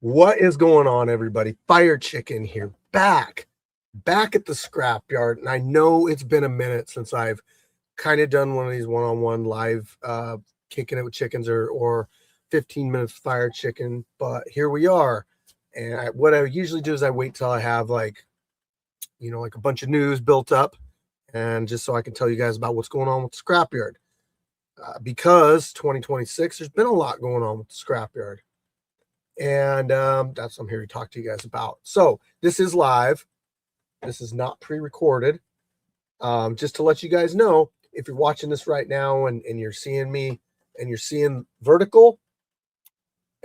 What is going on, everybody? Fire Chicken here, back at the scrapyard. And I know it's been a minute since I've kind of done one of these one-on-one live kicking it with chickens or 15 minutes Fire Chicken, but here we are. And what I usually do is I wait till I have like a bunch of news built up, and just so I can tell you guys about what's going on with the scrapyard. Because 2026, there's been a lot going on with the scrapyard. And that's what I'm here to talk to you guys about. So this is live. This is not pre-recorded. Just to let you guys know, if you're watching this right now and you're seeing me and you're seeing vertical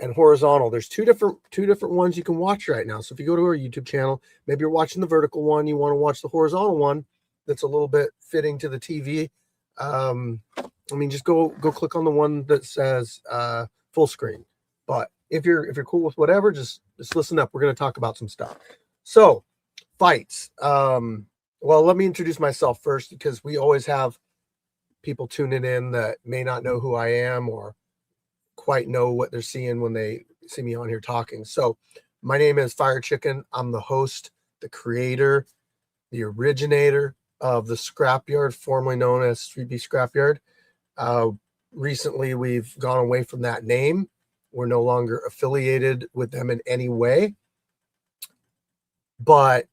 and horizontal, there's two different ones you can watch right now. So if you go to our YouTube channel, maybe you're watching the vertical one, you want to watch the horizontal one that's a little bit fitting to the TV. Just go click on the one that says full screen. But if you're cool with whatever, just listen up. We're going to talk about some stuff. So fights. Well, let me introduce myself first, because we always have people tuning in that may not know who I am or quite know what they're seeing when they see me on here talking. So my name is Fire Chicken. I'm the host, the creator, the originator of the Scrapyard, formerly known as Street Beef Scrapyard. Recently, we've gone away from that name. We're no longer affiliated with them in any way, but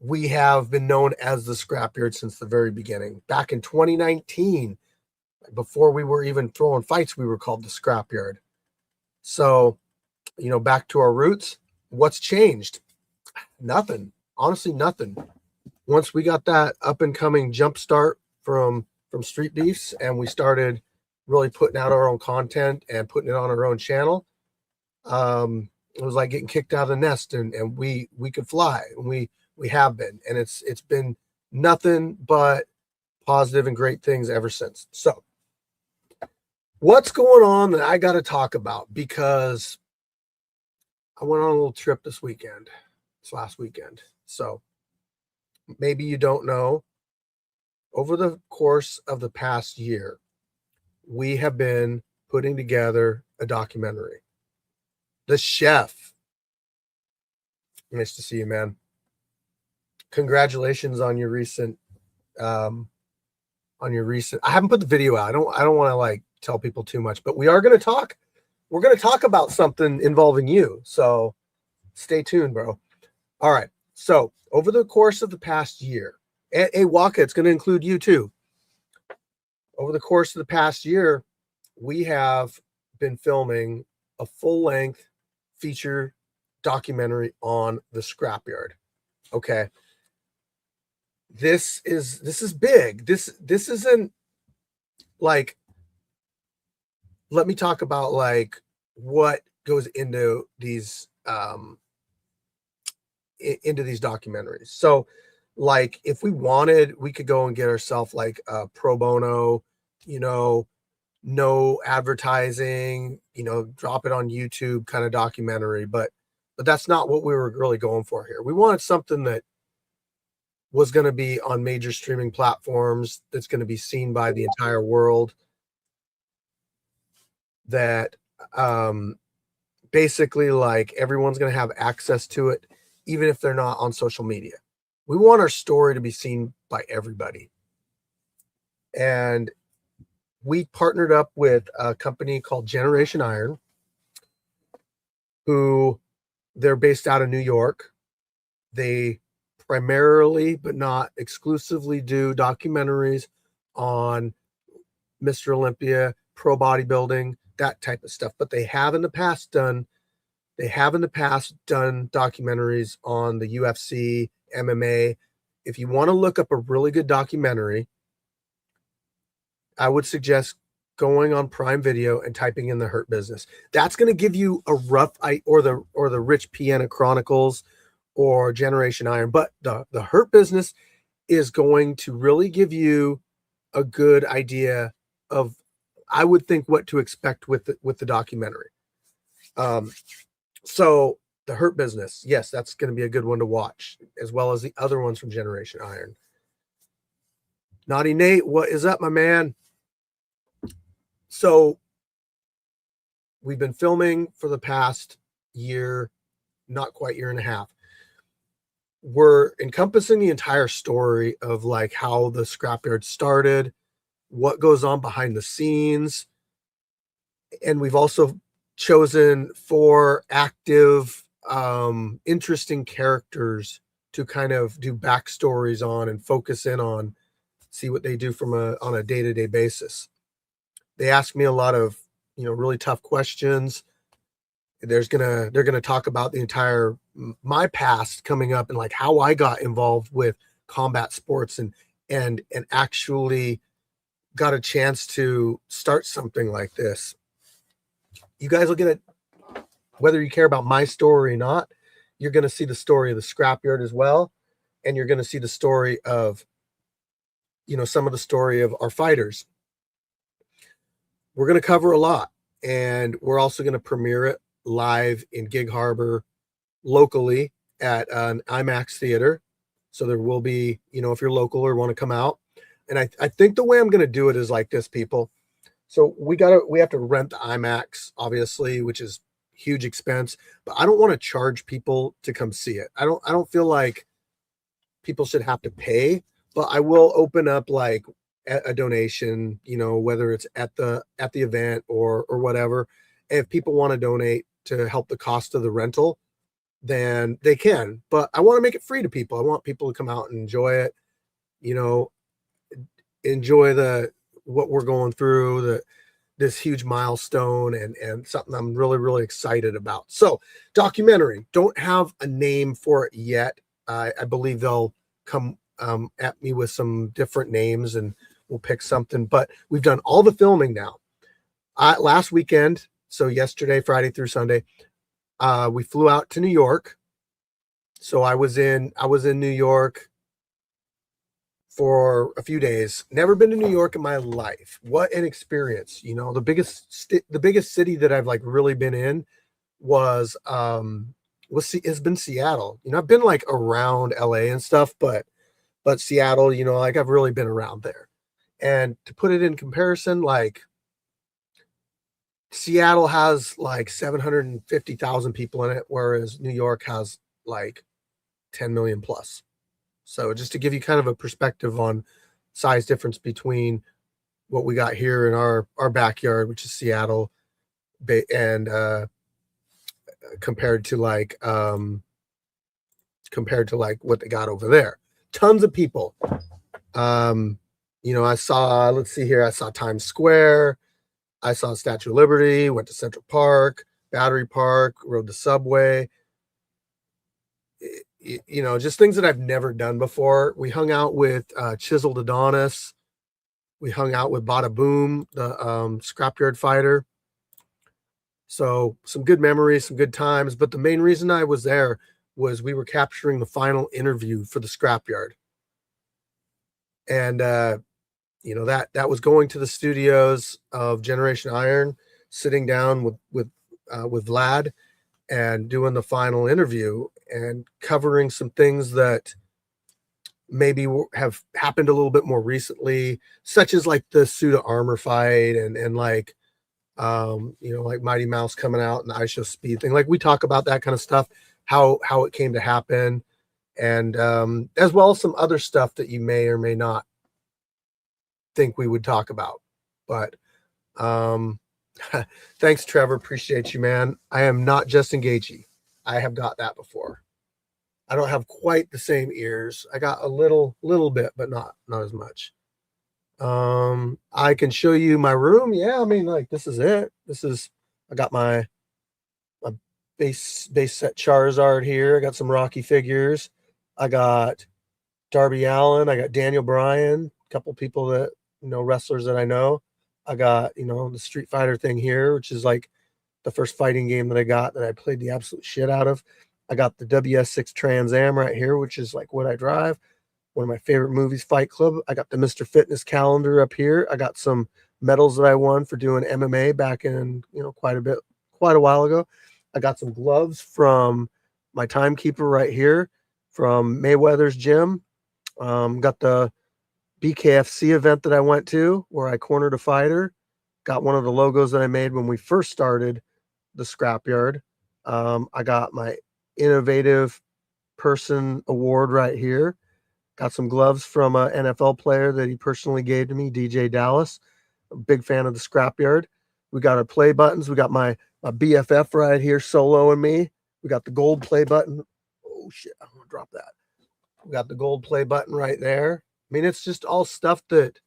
we have been known as the Scrapyard since the very beginning. Back in 2019, before we were even throwing fights, we were called the Scrapyard. So, back to our roots. What's changed? Nothing. Honestly, nothing. Once we got that up and coming jump start from Street Beefs, and we started really putting out our own content and putting it on our own channel, it was like getting kicked out of the nest, and we could fly, and we have been, and it's been nothing but positive and great things ever since. So what's going on that I got to talk about? Because I went on a little trip this last weekend. So maybe you don't know, over the course of the past year, we have been putting together a documentary. The Chef. Nice to see you, man. Congratulations on your recent I haven't put the video out. I don't want to like tell people too much, but we're going to talk about something involving you. So stay tuned, bro. All right. So over the course of the past year, hey, Waka, it's going to include you too. Over the course of the past year, we have been filming a full-length feature documentary on the scrapyard. Okay. This is big. This isn't like, let me talk about like what goes into these documentaries. So like, if we wanted, we could go and get ourselves like a pro bono, no advertising, drop it on YouTube kind of documentary. But that's not what we were really going for here. We wanted something that was going to be on major streaming platforms, that's going to be seen by the entire world, that basically like everyone's going to have access to it, even if they're not on social media. We want our story to be seen by everybody. And we partnered up with a company called Generation Iron, who they're based out of New York. They primarily, but not exclusively, do documentaries on Mr. Olympia, pro bodybuilding, that type of stuff. But they have in the past done documentaries on the UFC, MMA. If you want to look up a really good documentary, I would suggest going on Prime Video and typing in The Hurt Business. That's going to give you a rough or the Rich Piana Chronicles or Generation Iron. But the Hurt Business is going to really give you a good idea of, I would think, what to expect with the documentary. So The Hurt Business, yes, that's going to be a good one to watch, as well as the other ones from Generation Iron. Naughty Nate, what is up, my man? So we've been filming for the past year, not quite year and a half, we're encompassing the entire story of like how the scrapyard started, what goes on behind the scenes. And we've also chosen 4 active, interesting characters to kind of do backstories on and focus in on, see what they do on a day-to-day basis. They ask me a lot of, really tough questions. They're gonna talk about the entire my past coming up and like how I got involved with combat sports and actually got a chance to start something like this. You guys will get it, whether you care about my story or not. You're going to see the story of the scrapyard as well, and you're going to see the story of, some of the story of our fighters. We're going to cover a lot, and we're also going to premiere it live in Gig Harbor locally at an IMAX theater. So there will be, if you're local or want to come out. And I think the way I'm going to do it is like this, people. So we have to rent the IMAX, obviously, which is huge expense, but I don't want to charge people to come see it. I don't feel like people should have to pay, but I will open up like a donation, whether it's at the event or whatever. And if people want to donate to help the cost of the rental, then they can. But I want to make it free to people. I want people to come out and enjoy it, enjoy what we're going through, this huge milestone and something I'm really, really excited about. So documentary, don't have a name for it yet. I believe they'll come at me with some different names and we'll pick something, but we've done all the filming now. Last weekend, so yesterday, Friday through Sunday, we flew out to New York. So I was in New York for a few days. Never been to New York in my life. What an experience. The biggest city that I've like really been in has been Seattle. I've been like around LA and stuff, but Seattle, like I've really been around there. And to put it in comparison, like Seattle has like 750,000 people in it, whereas New York has like 10 million plus. So just to give you kind of a perspective on size difference between what we got here in our backyard, which is Seattle, and compared to like what they got over there. Tons of people. I saw, let's see here, I saw Times Square, I saw Statue of Liberty, went to Central Park, Battery Park, rode the subway. Just things that I've never done before. We hung out with Chiseled Adonis. We hung out with Bada Boom, the scrapyard fighter. So some good memories, some good times. But the main reason I was there was we were capturing the final interview for the scrapyard. And, that was going to the studios of Generation Iron, sitting down with Vlad and doing the final interview and covering some things that maybe have happened a little bit more recently, such as like the suit of armor fight and like, like Mighty Mouse coming out and the I Show Speed thing. Like we talk about that kind of stuff, how it came to happen, and as well as some other stuff that you may or may not think we would talk about. But thanks, Trevor. Appreciate you, man. I am not Justin Gaethje. I have got that before. I don't have quite the same ears. I got a little bit, but not as much. I can show you my room. Yeah, I mean, like this is it. I got my base set Charizard here. I got some Rocky figures. I got Darby Allin. I got Daniel Bryan. A couple people that wrestlers that I know. I got the Street Fighter thing here, which is like the first fighting game that I got that I played the absolute shit out of. I got the WS6 Trans Am right here, which is like what I drive. One of my favorite movies, Fight Club. I got the Mr. Fitness calendar up here. I got some medals that I won for doing MMA back in, quite a while ago. I got some gloves from my timekeeper right here from Mayweather's gym. Got the BKFC event that I went to where I cornered a fighter. Got one of the logos that I made when we first started the scrapyard. I got my innovative person award right here. Got some gloves from an NFL player that he personally gave to me, DJ Dallas. A big fan of the Scrapyard. We got our play buttons. We got my BFF right here, Solo and me. We got the gold play button. Oh shit, I'm gonna drop that. We got the gold play button right there. I mean, it's just all stuff that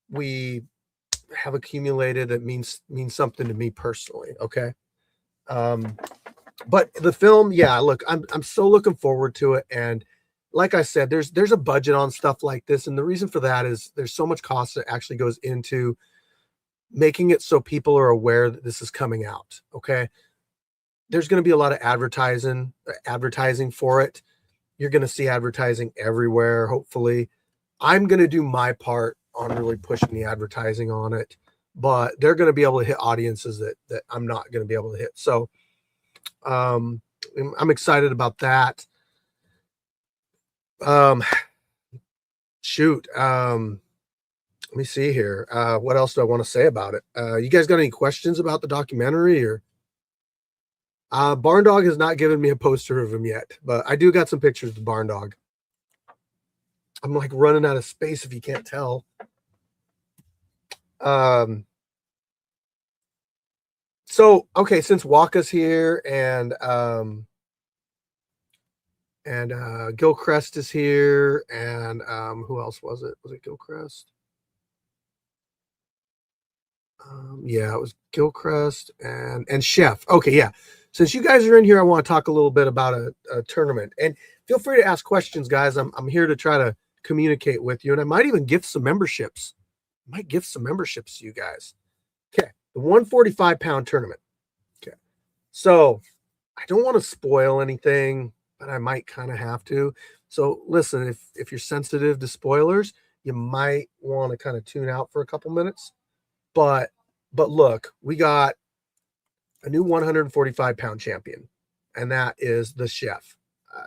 we have accumulated that means something to me personally. Okay. But the film, yeah, look, I'm so looking forward to it. And like I said, there's a budget on stuff like this. And the reason for that is there's so much cost that actually goes into making it so people are aware that this is coming out. Okay. There's going to be a lot of advertising for it. You're going to see advertising everywhere, hopefully. I'm going to do my part on really pushing the advertising on it, but they're going to be able to hit audiences that I'm not going to be able to hit. So I'm excited about that. Shoot. Let me see here. What else do I want to say about it? You guys got any questions about the documentary? Or Barn Dog has not given me a poster of him yet, but I do got some pictures of the Barn Dog. I'm like running out of space if you can't tell. So okay, since Waka's here and Gilchrist is here, and who else was it? Was it Gilchrist? Yeah, it was Gilchrist and Chef. Okay, yeah. Since you guys are in here, I want to talk a little bit about a tournament. And feel free to ask questions, guys. I'm here to try to communicate with you, and I might even gift some memberships. I might gift some memberships to you guys. Okay, the 145-pound tournament. Okay, so I don't want to spoil anything, but I might kind of have to. So listen, if you're sensitive to spoilers, you might want to kind of tune out for a couple minutes. But look, we got a new 145-pound champion, and that is the Chef.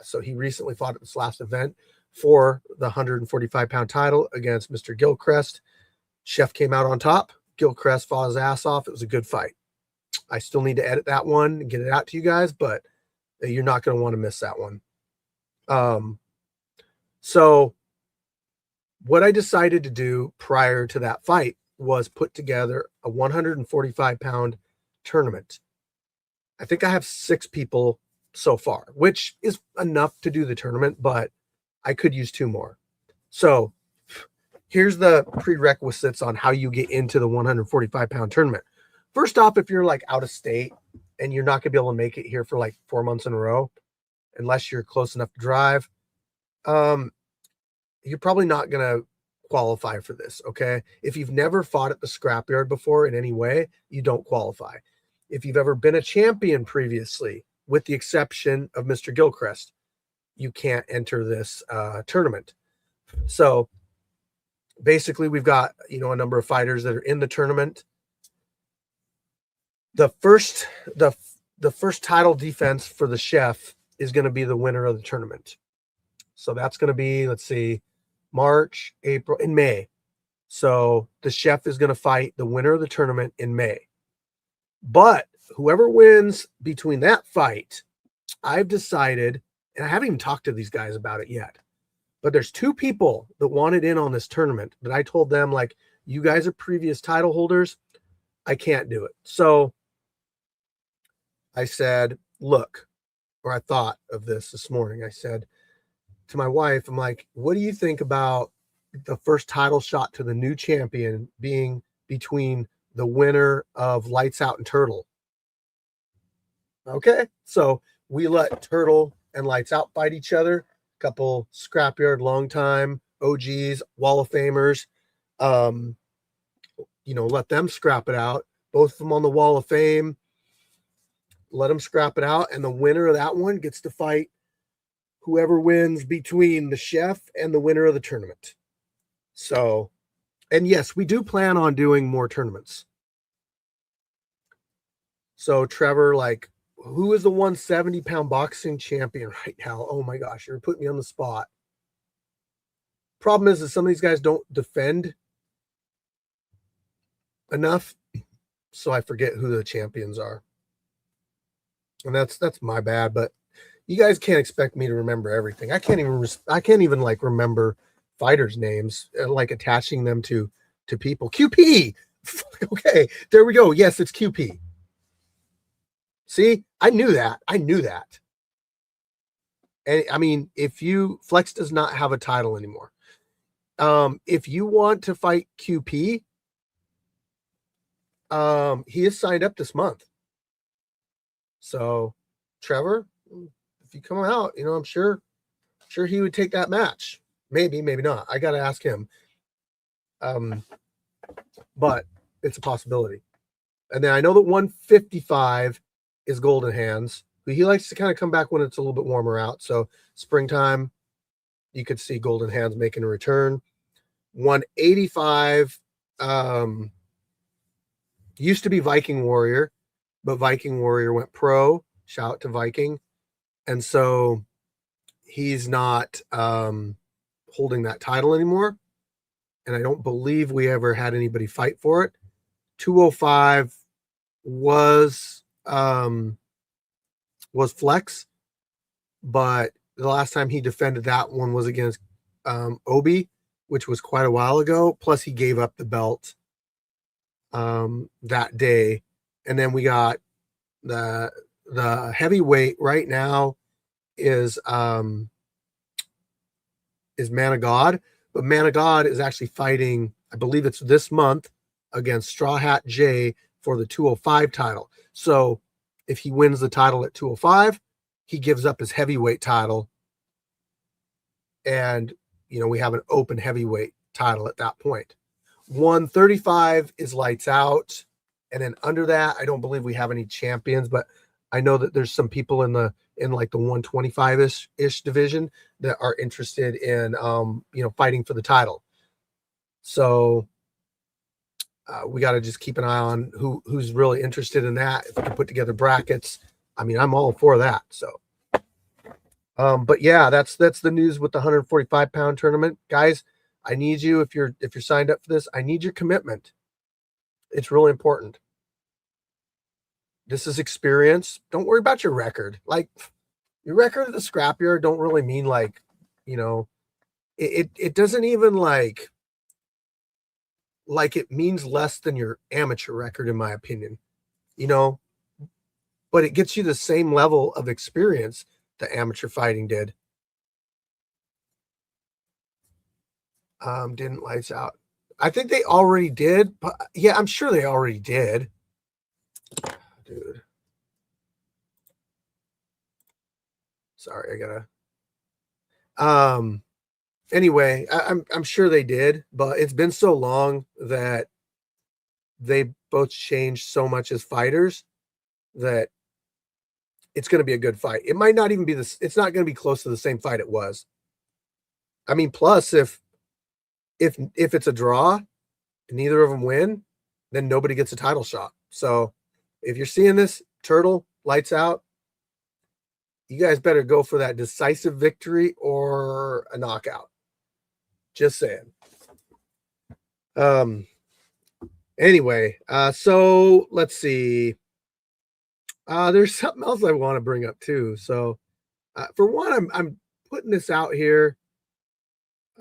So he recently fought at this last event for the 145-pound title against Mr. Gilchrist. Chef came out on top. Gilchrist fought his ass off. It was a good fight. I still need to edit that one and get it out to you guys, but you're not going to want to miss that one. So what I decided to do prior to that fight was put together a 145-pound tournament. I think I have 6 people so far, which is enough to do the tournament, but I could use 2 more. So here's the prerequisites on how you get into the 145-pound tournament. First off, if you're like out of state and you're not going to be able to make it here for like 4 months in a row, unless you're close enough to drive, you're probably not going to qualify for this. Okay. If you've never fought at the scrapyard before in any way, you don't qualify. If you've ever been a champion previously, with the exception of Mr. Gilchrist, you can't enter this tournament. So basically we've got, a number of fighters that are in the tournament. The first title defense for the Chef is going to be the winner of the tournament. So that's going to be, let's see, March, April, and May. So the Chef is going to fight the winner of the tournament in May. But whoever wins between that fight, I've decided, and I haven't even talked to these guys about it yet, but there's 2 people that wanted in on this tournament that I told them, like, you guys are previous title holders. I can't do it. So I said, look, or I thought of this morning. I said to my wife, I'm like, what do you think about the first title shot to the new champion being between the winner of Lights Out and Turtle? Okay, so we let Turtle and Lights Out fight each other. A couple scrapyard, long time OGs, Wall of Famers. Let them scrap it out. Both of them on the Wall of Fame. Let them scrap it out, and the winner of that one gets to fight whoever wins between the Chef and the winner of the tournament. So, and yes, we do plan on doing more tournaments. So Trevor, like, who is the 170-pound boxing champion right now? Oh my gosh, you're putting me on the spot. Problem is that some of these guys don't defend enough, so I forget who the champions are. And that's my bad, but you guys can't expect me to remember everything. I can't even like remember fighters' names and like attaching them to people. QP. Okay, there we go. Yes, it's QP. See, I knew that. And I mean, if you Flex does not have a title anymore. If you want to fight QP, he is signed up this month. So, Trevor, if you come out, I'm sure he would take that match. Maybe not. I got to ask him. But it's a possibility. And then I know that 155 is Golden Hands. He likes to kind of come back when it's a little bit warmer out. So springtime, you could see Golden Hands making a return. 185 used to be Viking Warrior, but Viking Warrior went pro. Shout out to Viking. And so he's not holding that title anymore. And I don't believe we ever had anybody fight for it. 205 was Flex, but the last time he defended that one was against Obi, which was quite a while ago. Plus, he gave up the belt that day. And then we got the heavyweight right now is Man of God, but Man of God is actually fighting, I believe it's this month, against Straw Hat J for the 205 title. So if he wins the title at 205, he gives up his heavyweight title. And, we have an open heavyweight title at that point. 135 is lights out. And then under that, I don't believe we have any champions, but I know that there's some people in like the 125-ish division that are interested in, fighting for the title. So we got to just keep an eye on who's really interested in that. If we can put together brackets, I mean, I'm all for that. So, but yeah, that's the news with the 145-pound tournament, guys. I need you, if you're signed up for this, I need your commitment. It's really important. This is experience. Don't worry about your record. Like, your record at the scrapyard don't really mean like, it doesn't even like it means less than your amateur record, in my opinion, but it gets you the same level of experience the amateur fighting did. Didn't lights out. I think they already did, but yeah, I'm sure they already did. Dude. Sorry, I gotta. Anyway, I'm sure they did, but it's been so long that they both changed so much as fighters that it's going to be a good fight. It might not even be this. It's not going to be close to the same fight it was. I mean, plus if it's a draw, and neither of them win, then nobody gets a title shot. So if you're seeing this, Turtle, lights out, you guys better go for that decisive victory or a knockout. Just saying. Anyway, so let's see. There's something else I want to bring up too. So, for one, I'm putting this out here.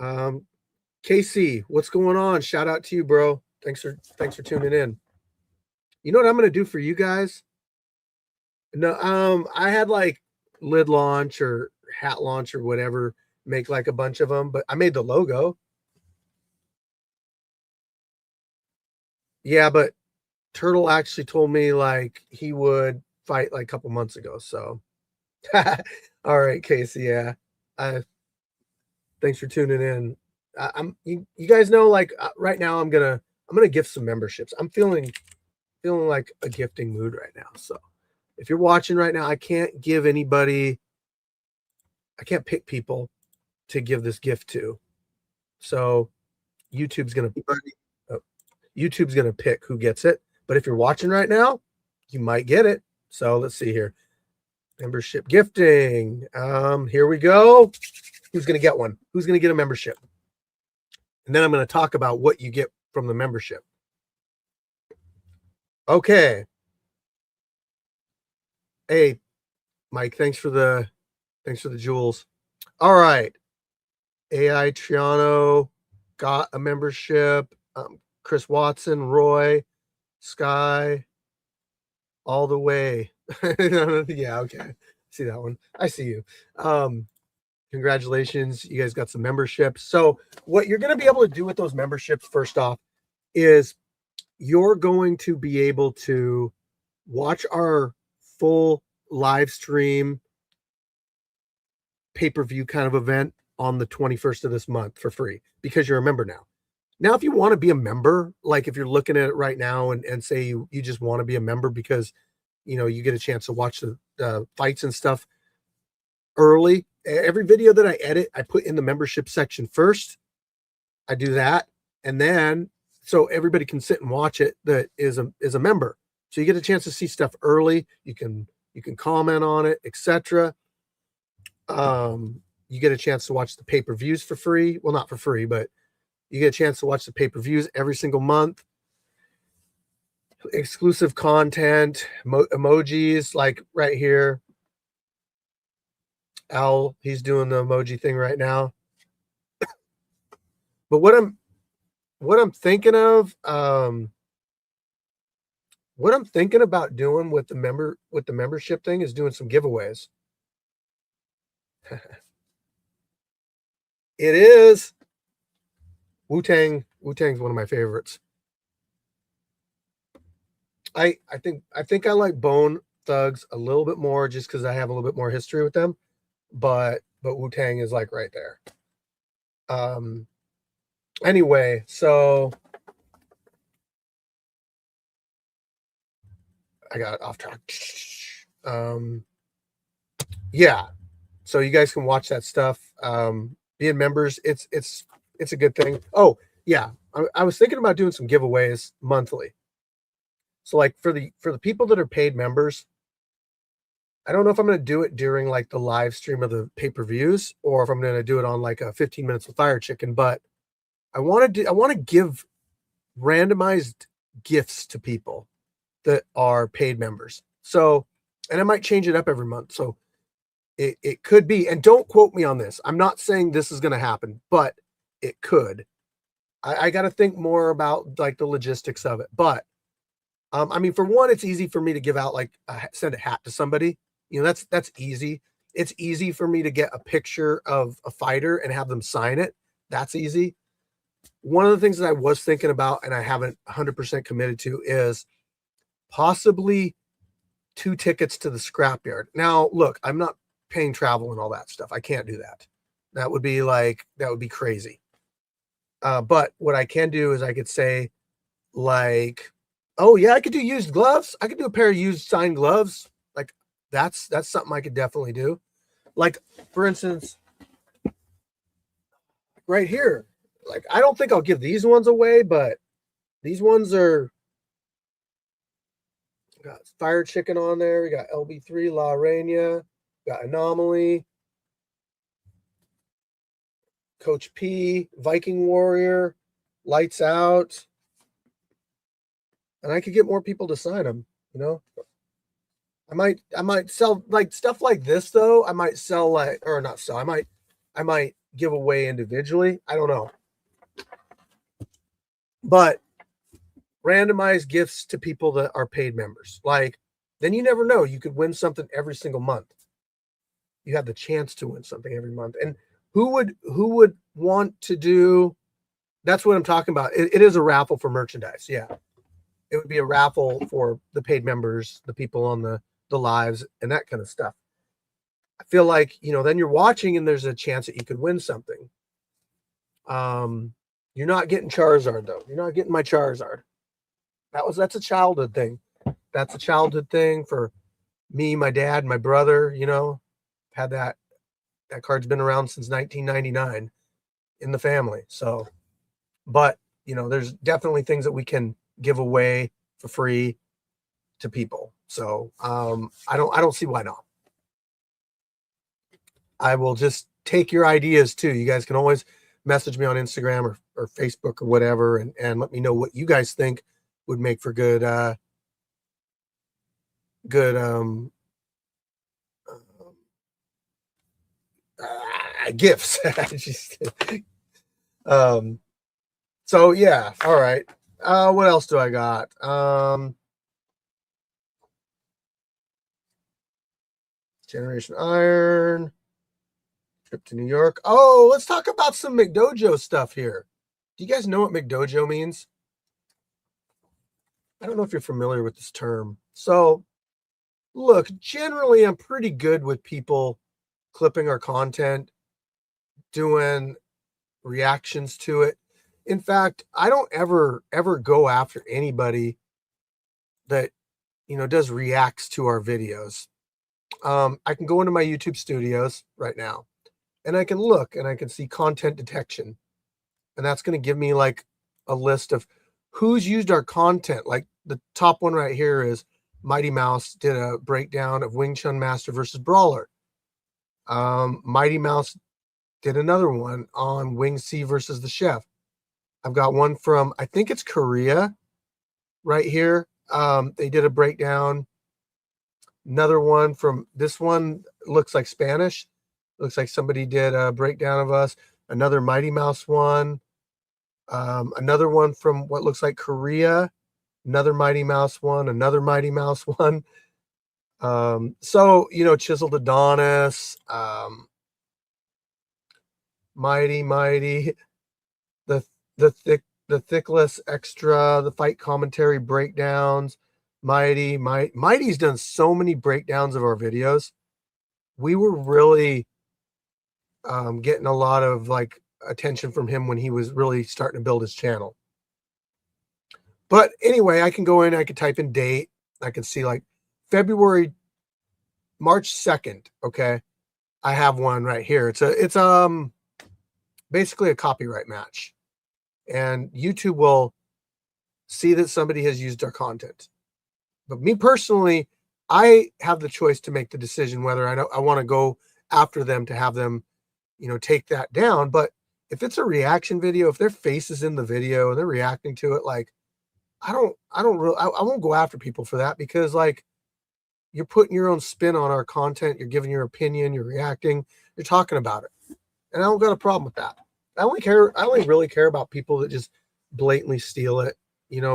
KC, what's going on? Shout out to you, bro. Thanks for tuning in. You know what I'm gonna do for you guys? No, I had like lid launch or hat launch or whatever, make like a bunch of them, but I made the logo. Yeah, but Turtle actually told me like he would fight like a couple months ago. So, all right, Casey. Yeah, thanks for tuning in. You guys know, like right now, I'm gonna gift some memberships. I'm feeling like a gifting mood right now. So, if you're watching right now, I can't give anybody. I can't pick people to give this gift to. So, YouTube's gonna pick who gets it. But if you're watching right now, you might get it. So let's see here. Membership gifting. Here we go. Who's going to get one? Who's going to get a membership? And then I'm going to talk about what you get from the membership. Okay. Hey, Mike, thanks for the jewels. All right. AI Triano got a membership. Chris Watson, Roy, Sky, all the way. Yeah, okay. See that one. I see you. Congratulations. You guys got some memberships. So what you're going to be able to do with those memberships, first off, is you're going to be able to watch our full live stream pay-per-view kind of event on the 21st of this month for free because you're a member now. Now, if you want to be a member, like if you're looking at it right now and say you just want to be a member because, you know, you get a chance to watch the fights and stuff early. Every video that I edit, I put in the membership section first. I do that. And then, so everybody can sit and watch it that is a member. So you get a chance to see stuff early. You can comment on it, etc. You get a chance to watch the pay-per-views for free. Well, not for free, but you get a chance to watch the pay-per-views every single month. Exclusive content, emojis, like right here. Al, he's doing the emoji thing right now. But what I'm thinking of, what I'm thinking about doing with the membership thing is doing some giveaways. It is Wu-Tang. Wu-Tang's one of my favorites. I think I like Bone Thugs a little bit more just because I have a little bit more history with them. But Wu-Tang is like right there. Anyway, so I got off track. Yeah. So you guys can watch that stuff. Being members, it's a good thing. Oh, yeah. I was thinking about doing some giveaways monthly. So like for the people that are paid members, I don't know if I'm going to do it during like the live stream of the pay-per-views or if I'm going to do it on like a 15 minutes with Fire Chicken, but I want to give randomized gifts to people that are paid members. So, and I might change it up every month. So it could be, and don't quote me on this. I'm not saying this is going to happen, but it could. I got to think more about like the logistics of it. But I mean, for one, it's easy for me to give out, like send a hat to somebody. You know, that's easy. It's easy for me to get a picture of a fighter and have them sign it. That's easy. One of the things that I was thinking about and I haven't 100% committed to is possibly 2 tickets to the scrapyard. Now, look, I'm not paying travel and all that stuff. I can't do that. That would be crazy. But what I can do is I could say like, oh yeah, I could do used gloves. I could do a pair of used signed gloves. Like that's something I could definitely do. Like for instance, right here, like I don't think I'll give these ones away, but these ones are got Fire Chicken on there. We got LB3, La Reina, got Anomaly, Coach P, Viking Warrior, Lights Out. And I could get more people to sign them, you know. I might sell like stuff like this though. I might sell like, or not sell. I might give away individually. I don't know. But randomize gifts to people that are paid members. Like then you never know. You could win something every single month. You have the chance to win something every month. And who would want to do? That's what I'm talking about. It is a raffle for merchandise. Yeah. It would be a raffle for the paid members, the people on the lives and that kind of stuff. I feel like, you know, then you're watching and there's a chance that you could win something. You're not getting Charizard though. You're not getting my Charizard. That's a childhood thing. That's a childhood thing for me, my dad, my brother, you know, had that card's been around since 1999 in the family. So, but you know, there's definitely things that we can give away for free to people. So I don't see why not. I will just take your ideas too. You guys can always message me on Instagram or Facebook or whatever and let me know what you guys think would make for good gifts. Just, so yeah, all right. What else do I got? Generation Iron, trip to New York. Oh, let's talk about some McDojo stuff here. Do you guys know what McDojo means? I don't know if you're familiar with this term. So, look, generally, I'm pretty good with people clipping our content, doing reactions to it. In fact, I don't ever go after anybody that does reacts to our videos. I can go into my YouTube studios right now and I can look and I can see content detection. And that's going to give me like a list of who's used our content. Like the top one right here is Mighty Mouse did a breakdown of Wing Chun Master versus Brawler. Mighty Mouse did another one on Wing C versus the Chef. I've got one from, I think it's Korea right here. They did a breakdown. Another one from, this one looks like Spanish. Looks like somebody did a breakdown of us. Another Mighty Mouse one. Another one from what looks like Korea. Another Mighty Mouse one. Another Mighty Mouse one. So, Chiseled Adonis. Mighty. The Thickless Extra. The Fight Commentary Breakdowns. Mighty's done so many breakdowns of our videos. We were really getting a lot of like attention from him when he was really starting to build his channel. But anyway, I can go in, I can type in date. I can see like March 2nd. Okay. I have one right here. It's basically a copyright match. And YouTube will see that somebody has used our content. But me personally, I have the choice to make the decision whether I want to go after them to have them, take that down. But if it's a reaction video, if their face is in the video and they're reacting to it, like I won't go after people for that, because like you're putting your own spin on our content, you're giving your opinion, you're reacting, you're talking about it. And I don't got a problem with that. I only really care about people that just blatantly steal it,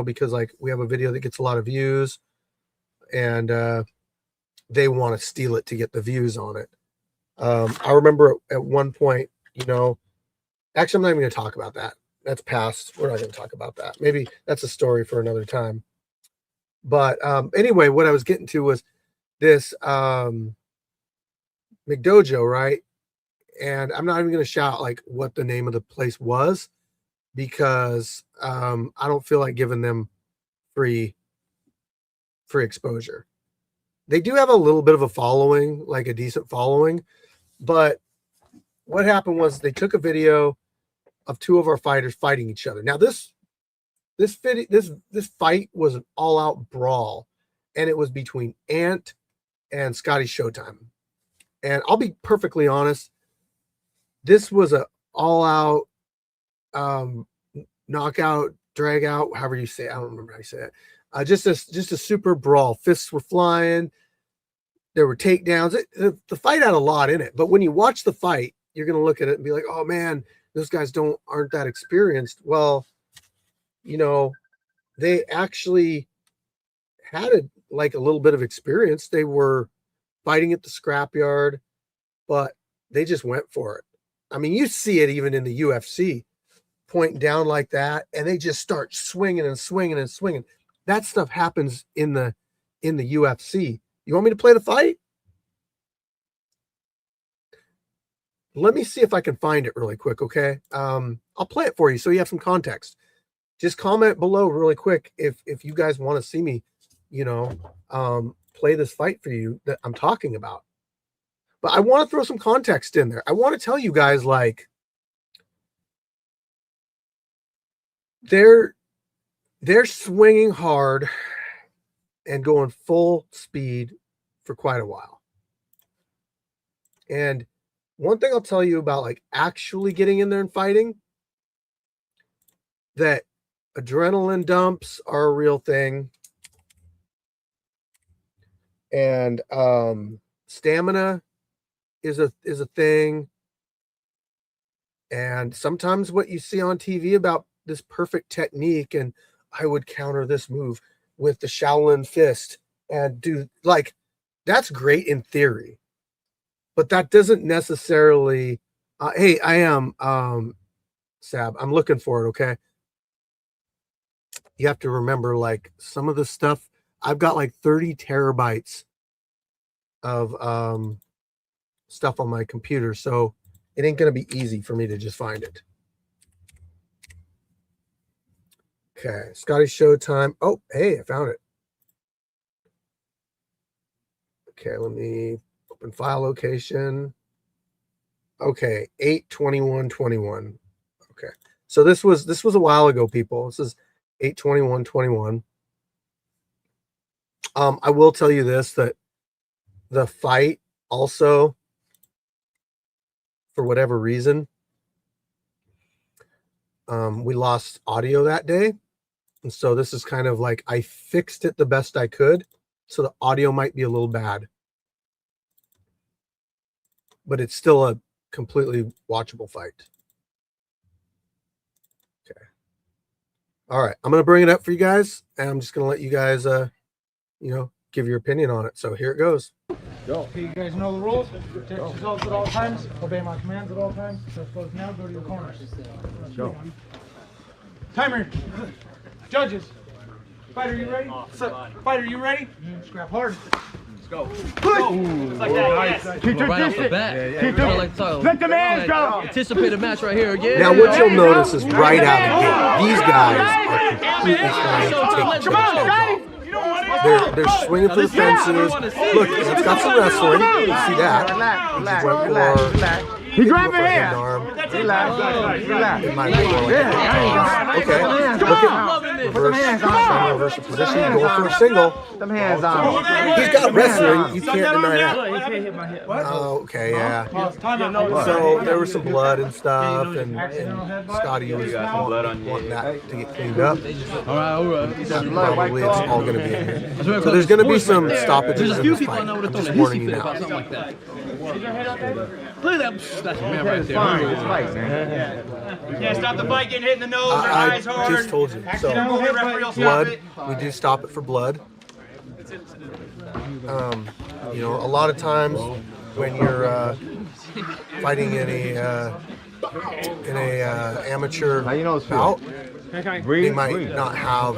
because like we have a video that gets a lot of views and they want to steal it to get the views on it. I remember at one point, actually, I'm not even going to talk about that. That's past. We're not going to talk about that. Maybe that's a story for another time. But anyway, what I was getting to was this McDojo, right? And I'm not even going to shout like what the name of the place was, because I don't feel like giving them free exposure. They do have a little bit of a following, like a decent following, but what happened was they took a video of two of our fighters fighting each other. Now this fight was an all-out brawl, and it was between Ant and Scotty Showtime. And I'll be perfectly honest, this was a all-out knockout, drag out, however you say it. I don't remember how you say it. Just a super brawl. Fists were flying. There were takedowns. The fight had a lot in it. But when you watch the fight, you're going to look at it and be like, oh man, those guys aren't that experienced. Well, they actually had a little bit of experience. They were fighting at the scrapyard, but they just went for it. I mean, you see it even in the UFC, pointing down like that, and they just start swinging and swinging and swinging. That stuff happens in the UFC. You want me to play the fight? Let me see if I can find it really quick, okay? I'll play it for you so you have some context. Just comment below really quick if you guys want to see me, play this fight for you that I'm talking about. But I want to throw some context in there. I want to tell you guys, like, they're swinging hard and going full speed for quite a while. And one thing I'll tell you about like actually getting in there and fighting, that adrenaline dumps are a real thing. And stamina is a thing. And sometimes what you see on TV about this perfect technique, and I would counter this move with the Shaolin fist and do like, that's great in theory, but that doesn't necessarily, hey, I am, Sab, I'm looking for it. Okay. You have to remember, like, some of the stuff, I've got like 30 terabytes of stuff on my computer, so it ain't going to be easy for me to just find it. Okay, Scotty Showtime. Oh, hey, I found it. Okay, let me open file location. Okay, 8/21/21. Okay, so this was a while ago, people. This is 8/21/21. I will tell you this, that the fight also, for whatever reason, we lost audio that day. And so this is kind of like, I fixed it the best I could. So the audio might be a little bad, but it's still a completely watchable fight. Okay. All right. I'm going to bring it up for you guys, and I'm just going to let you guys, give your opinion on it. So here it goes. Go. Okay, you guys know the rules. Protect yourselves at all times. Obey my commands at all times. So close now. Go to your corners. Go. Timer. Judges. Fighter, you ready? Fighter, you ready? Scrap hard. Let's go. Just like that. Nice. Keep your distance. Let the man go. Anticipate a match right here again. Now what you'll notice is right out of the gate, these guys are completely trying to take themselves off. They're swinging for the fences. Look, it's got some wrestling. You see that? Relax. He grabbed your hand. Relax. It might be okay. Look at reverse position. Go for a single. Them hands on. He's got wrestling. You can't deny that. Okay, yeah. So there was some blood and stuff, and Scotty was wanting that to get cleaned up. All right. Probably it's all going to be in here. So there's going to be some stoppages in this fight. I'm just warning you now. Look at that. That's a man right there. Yeah, stop the fight getting hit in the nose or eyes hard. I just told you. So blood, we do stop it for blood. A lot of times when you're fighting in a amateur bout, they might not have.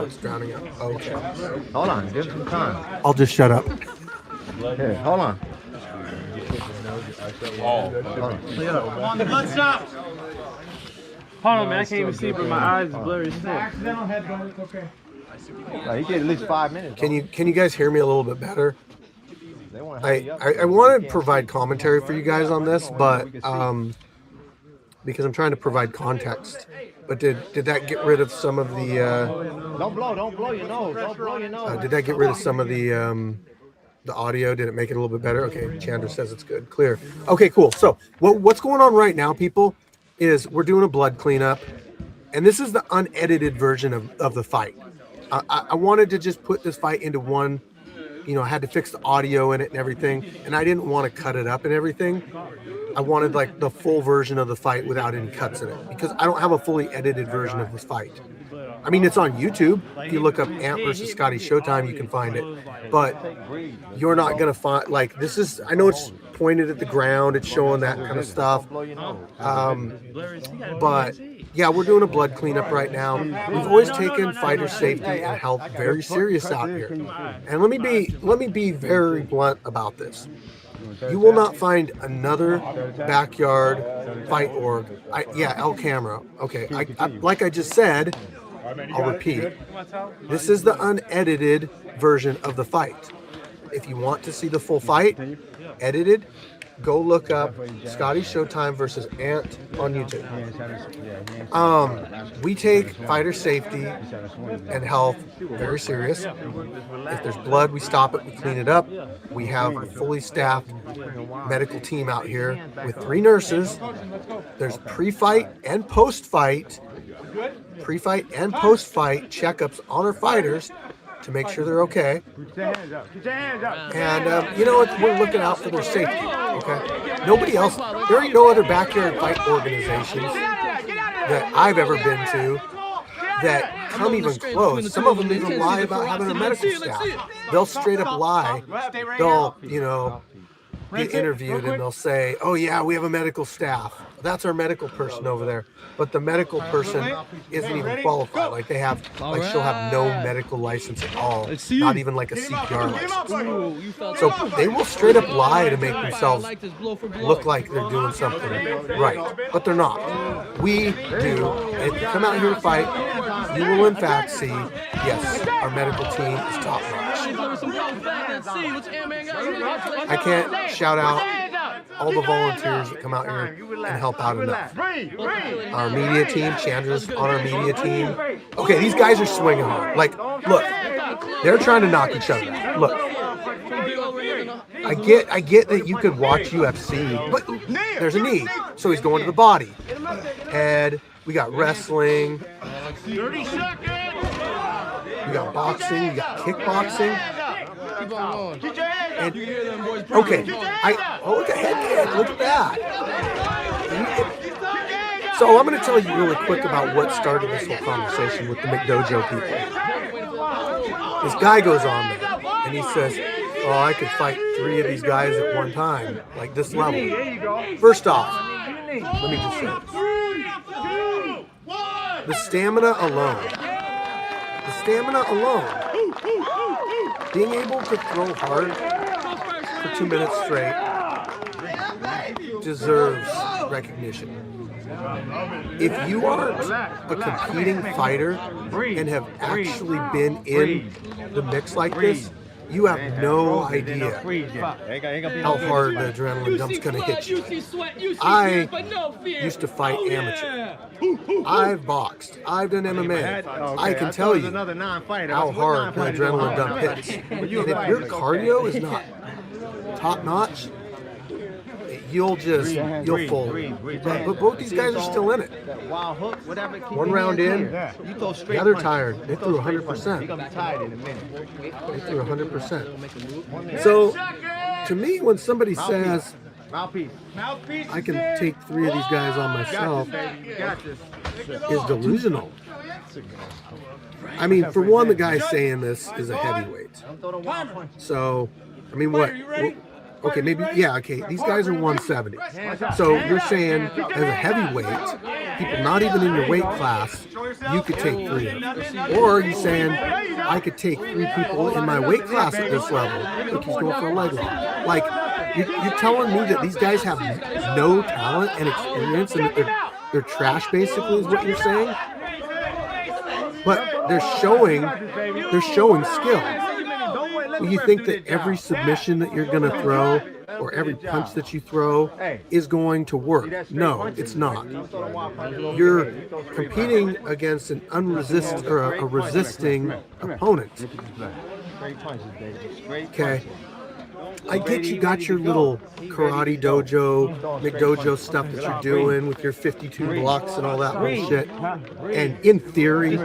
It's drowning out. Okay. Hold on, give him some time. I'll just shut up. Here, hold on. Come on, the blood stops. Hold on, man. I can't even see, but my eyes is blurry as hell. Accidental headbutt. It's okay. He get at least 5 minutes. Can you guys hear me a little bit better? I want to provide commentary for you guys on this, but because I'm trying to provide context. But did that get rid of some of the? Don't blow your nose. Don't blow your nose. Did that get rid of some of the audio? Did it make it a little bit better? Okay, Chandra says it's good, clear. Okay, cool. So what's going on right now, people, is we're doing a blood cleanup, and this is the unedited version of the fight. I wanted to just put this fight into one. I had to fix the audio in it and everything, and I didn't want to cut it up and everything. I wanted like the full version of the fight without any cuts in it, because I don't have a fully edited version of this fight. I mean, it's on YouTube. If you look up Ant versus Scotty Showtime, you can find it. But you're not going to find, like, this is, I know it's pointed at the ground. It's showing that kind of stuff. But yeah, we're doing a blood cleanup right now. We've always taken fighter safety and health very serious out here. And let me be very blunt about this. You will not find another backyard fight org. El Camera. Okay, like I just said, I'll repeat. This is the unedited version of the fight. If you want to see the full fight, edited, go look up Scotty Showtime versus Ant on YouTube. We take fighter safety and health very serious. If there's blood, we stop it, we clean it up. We have a fully staffed medical team out here with 3 nurses. There's pre-fight and post-fight checkups on our fighters to make sure they're okay. Put your hands up. Get your hands up. And, you know, we're looking out for their safety, okay? Nobody else, there ain't no other backyard fight organizations that I've ever been to that come even close. Some of them even lie about having a medical staff. They'll straight up lie. They'll, you know, get interviewed and they'll say, oh yeah, we have a medical staff. That's our medical person over there. But the medical person isn't even qualified. Like they have, like she'll have no medical license at all. Not even like a CPR license. So they will straight up lie to make themselves look like they're doing something right. But they're not. We do. And if you come out here to fight, you will in fact see, yes, our medical team is top notch. I can't shout out all the volunteers that come out here and help out enough. Our media team, Chandra's on our media team. Okay, these guys are swinging hard. Like, look, they're trying to knock each other out. Look, I get that you could watch UFC, but there's a knee, so he's going to the body. Head, we got wrestling, we got boxing, we got kickboxing. And, okay, look at head kick, look at that. So I'm going to tell you really quick about what started this whole conversation with the McDojo people. This guy goes on there, and he says, oh, I could fight 3 of these guys at one time, like this level. First off, let me just say this. The stamina alone, being able to throw hard for 2 minutes straight deserves recognition. If you aren't a competing fighter and have actually been in the mix like this, you have no idea how hard the adrenaline dump's going to hit you. I used to fight amateur. I've boxed. I've done MMA. I can tell you how hard the adrenaline dump hits. And if your cardio is not top notch, you'll fold. But both these guys are still in it. One round in, the other tired. They threw 100%. They threw 100%. So, to me, when somebody says, I can take 3 of these guys on myself, is delusional. I mean, for one, the guy saying this is a heavyweight. So, I mean, what? Okay, maybe, yeah, okay, these guys are 170. So you're saying as a heavyweight, people not even in your weight class, you could take 3 of them. Or are you saying, I could take 3 people in my weight class at this level? Like he's going for a leg lock. Like, you're telling me that these guys have no talent and experience and that they're trash, basically, is what you're saying? But they're showing skill. You think that every submission that you're going to throw or every punch that you throw is going to work? No, it's not. You're competing against an a resisting opponent. Okay. I get you got your little karate dojo, McDojo stuff that you're doing with your 52 blocks and all that bullshit. And in theory,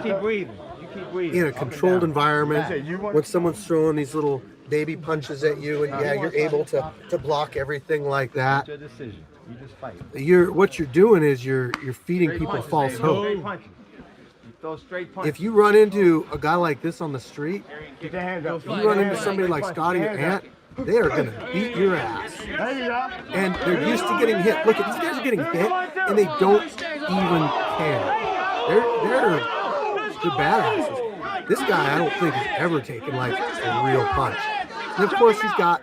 in a controlled environment, when someone's throwing these little baby punches at you, and yeah, you're able to block everything like that. What you're doing is you're feeding people false hope. If you run into a guy like this on the street, if you run into somebody like Scotty or Ant, they are going to beat your ass. And they're used to getting hit. Look, these guys are getting hit, and they don't even care. They're badasses. This guy, I don't think, has ever taken like a real punch. And of course, he's got,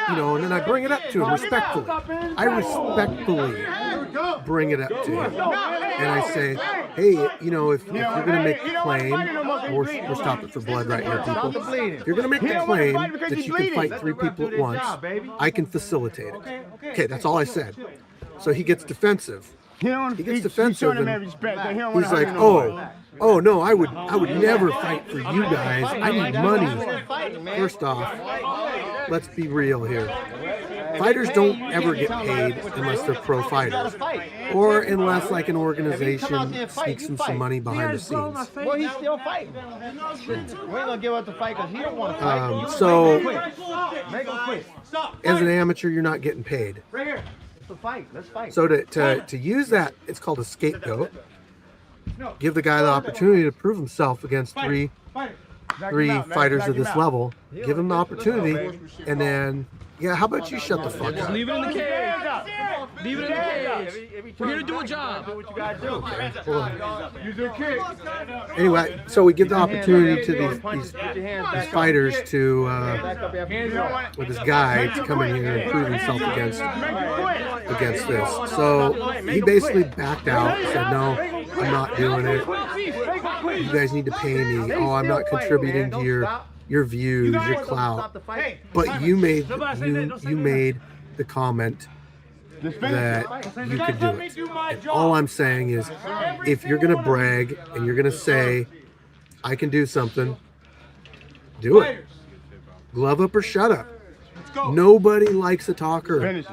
and then I bring it up to him respectfully. I respectfully bring it up to him. And I say, hey, if you're going to make the claim, we're stopping for blood right here, people. If you're going to make the claim that you can fight 3 people at once, I can facilitate it. Okay, that's all I said. So he gets defensive. He gets defensive, and he's like, oh no, I would never fight for you guys. I need money. First off, let's be real here. fighters don't ever get paid unless they're pro fighters, or unless like an organization sneaks them some money behind the scenes. Well, he's still fighting. We ain't gonna give up the fight because he don't want to fight. So, Make him quit. as an amateur, you're not getting paid. It's a fight. Let's fight. So to use that, it's called a scapegoat. Give the guy the opportunity to prove himself against three fighters of this level. Give him the opportunity, and then how about you shut the fuck up? Leave it in the cage. Leave it in the cage. We're here to do a job. Do what you gotta do. Hold on. Anyway, so we give the opportunity to these fighters to with this guy to come in here and prove himself against this. So he basically backed out, said no, I'm not doing it. You guys need to pay me. Oh, I'm not contributing to your views, your clout. But you made the comment that you could do it. And all I'm saying is, if you're gonna brag and you're gonna say I can do something, do it. Glove up or shut up. Nobody likes a talker.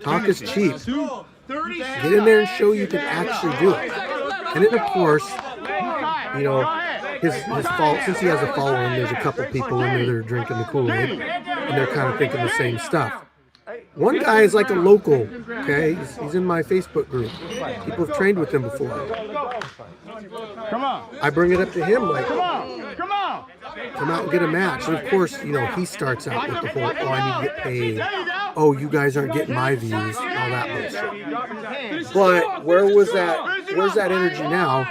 Talk is cheap. Get in there and show you can actually do it. And then, of course, you know, his fault, since he has a following, there's a couple people in there that are drinking the Kool-Aid, and they're kind of thinking the same stuff. One guy is like a local, okay? He's in my Facebook group. People have trained with him before. Come on. I bring it up to him like, Come on. Come on. come out and get a match. And of course, you know, he starts out with the whole, oh, I need to get paid. Oh, you guys aren't getting my views, all that bullshit. But where's that energy now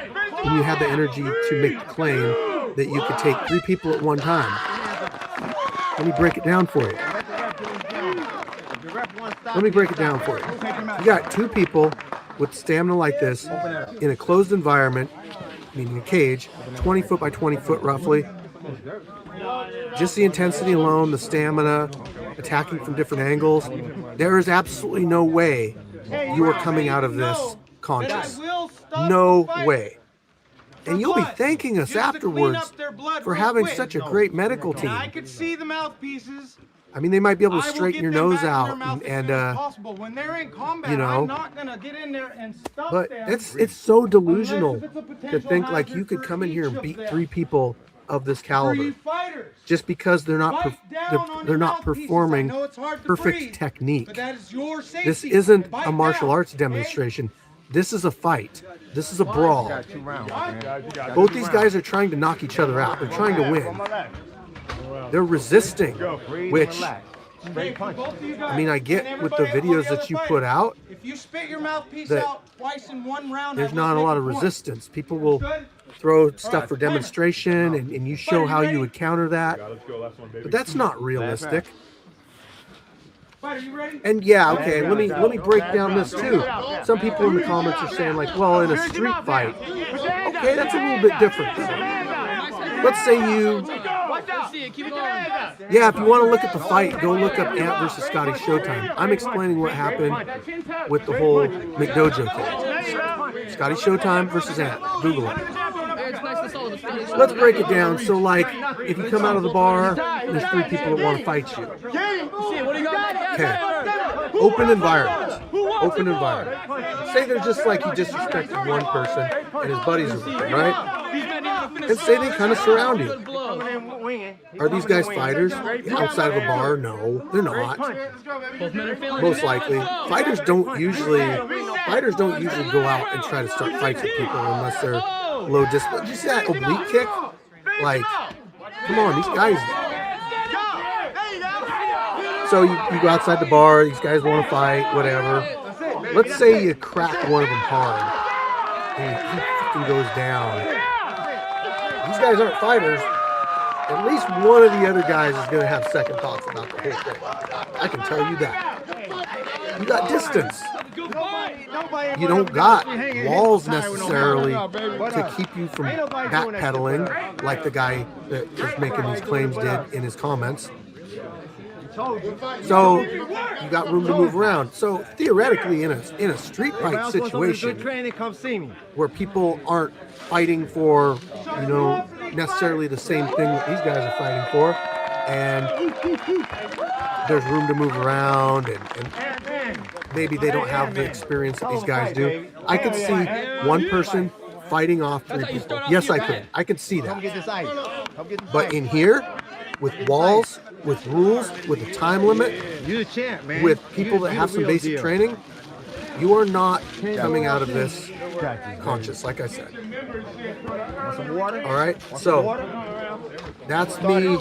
when you have the energy to make the claim that you could take 3 people at one time? Let me break it down for you. Let me break it down for you. You got 2 people with stamina like this in a closed environment, meaning a cage, 20 foot by 20 foot roughly. Just the intensity alone, the stamina, attacking from different angles. There is absolutely no way you are coming out of this conscious. No way. And you'll be thanking us afterwards for having such a great medical team. I could see the mouthpieces. I mean, they might be able to I will straighten get your them nose back in their out mouth and as soon as possible. When they're in combat, you know, I'm not gonna get in there and stuff but them. it's so delusional Unless if it's a to potential think like hazard you could for come in here and each beat of 3 them. people of this caliber 3 fighters. just because they're not Bite down on they're your not mouthpieces. performing I know it's hard to perfect breathe, technique. But that is your safety. This isn't Bite a martial down, arts okay? demonstration. This is a fight. This is a brawl. 2 rounds, man. Both these guys are trying to knock each other out. They're trying to win. They're resisting, which, Okay, for both of you guys, I mean, I get and with the everybody, all videos that you other put fighters, out, if you spit your mouthpiece that out twice in one round, there's I will not a take lot of point. resistance. People will Good? throw stuff for demonstration, and you show how you would counter that. But that's not realistic. Fighter, you ready? And yeah, okay, let me break down this too. Some people in the comments are saying like, well, in a street fight, okay, that's a little bit different. Let's say you, Let's see it. Keep going. yeah, if you want to look at the fight, go look up Ant versus Scotty Showtime. I'm explaining what happened with the whole McDojo thing. Scotty Showtime versus Ant. Google it. It's nice to saw the Let's break it down. So like, if you come out of the bar, there's 3 people that want to fight you. What do you got? Okay. Open environment. Open environment. Say they're just like you disrespected one person and his buddies are with him, right? And say they kind of surround you. Are these guys fighters outside of a bar? No, they're not. Most likely, fighters don't usually go out and try to start fights with people unless they're low discipline. Did you see that oblique kick? Like, come on, these guys. So you go outside the bar. These guys want to fight, whatever. Let's say you crack one of them hard, and he fucking goes down. These guys aren't fighters. At least one of the other guys is going to have second thoughts about the whole thing. I can tell you that. You got distance. You don't got walls necessarily to keep you from backpedaling like the guy that is making these claims did in his comments. So you got room to move around. So theoretically, in a street fight situation where people aren't fighting for, you know, necessarily the same thing that these guys are fighting for, and there's room to move around, and maybe they don't have the experience that these guys do. I could see one person fighting off 3 people. Yes, I could. I could see Come get that. this ice. Come get this But ice. in here, with walls, with rules, with a time limit, You're the champ, man. with people You that the have some real basic deal. training, you are not coming out of this conscious, like I said. Want some water? All right, Want some so water? that's me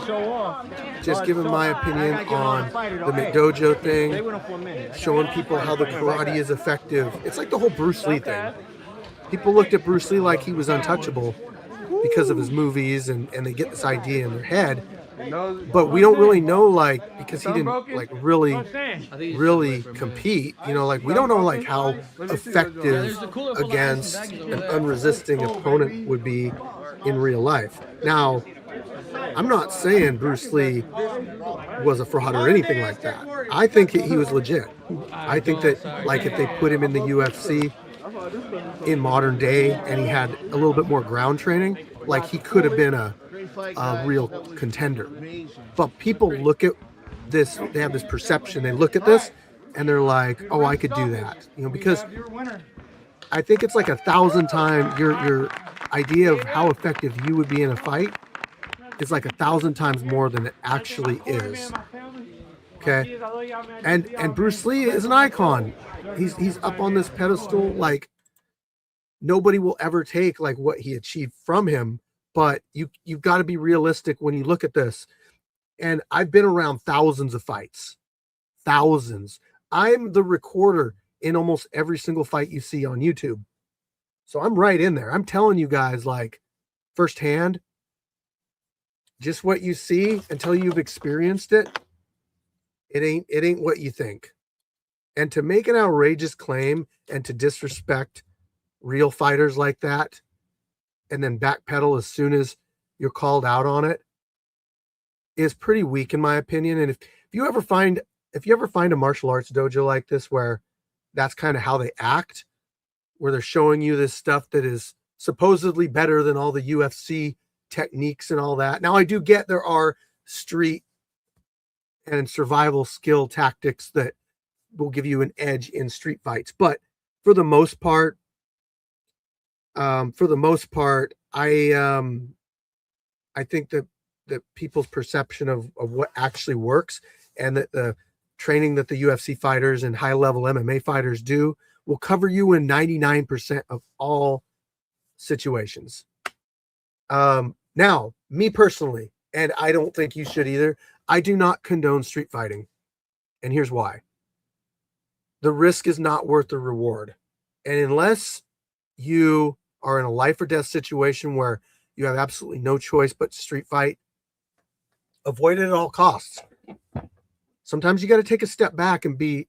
just giving my opinion on the McDojo They thing, went on for a minute. showing people how the karate is effective. It's like the whole Bruce Lee thing. People looked at Bruce Lee like he was untouchable because of his movies, and they get this idea in their head. But we don't really know, like, because he didn't like really compete, you know, like we don't know like how effective against an unresisting opponent would be in real life. Now, I'm not saying Bruce Lee was a fraud or anything like that. I think he was legit. I think that, like, if they put him in the UFC in modern day and he had a little bit more ground training, like, he could have been a real contender. But people look at this, they have this perception, they look at this and they're like, oh, I could do that, you know, because I think it's like 1,000 times your idea of how effective you would be in a fight is like 1,000 times more than it actually is. Okay, and Bruce Lee is an icon. He's up on this pedestal. Like, nobody will ever take like what he achieved from him. But you've got to be realistic when you look at this. And I've been around thousands of fights, thousands. I'm the recorder in almost every single fight you see on YouTube. So I'm right in there. I'm telling you guys, like, firsthand, just what you see until you've experienced it. It ain't what you think. And to make an outrageous claim and to disrespect real fighters like that, and then backpedal as soon as you're called out on it, is pretty weak in my opinion. And if you ever find a martial arts dojo like this where that's kind of how they act, where they're showing you this stuff that is supposedly better than all the UFC techniques and all that. Now, I do get there are street and survival skill tactics that will give you an edge in street fights, but for the most part, I think that people's perception of what actually works, and that the training that the UFC fighters and high level MMA fighters do will cover you in 99% of all situations. Now, me personally, and I don't think you should either, I do not condone street fighting. And here's why. The risk is not worth the reward. And unless you are in a life or death situation where you have absolutely no choice but to street fight, avoid it at all costs. Sometimes you got to take a step back and be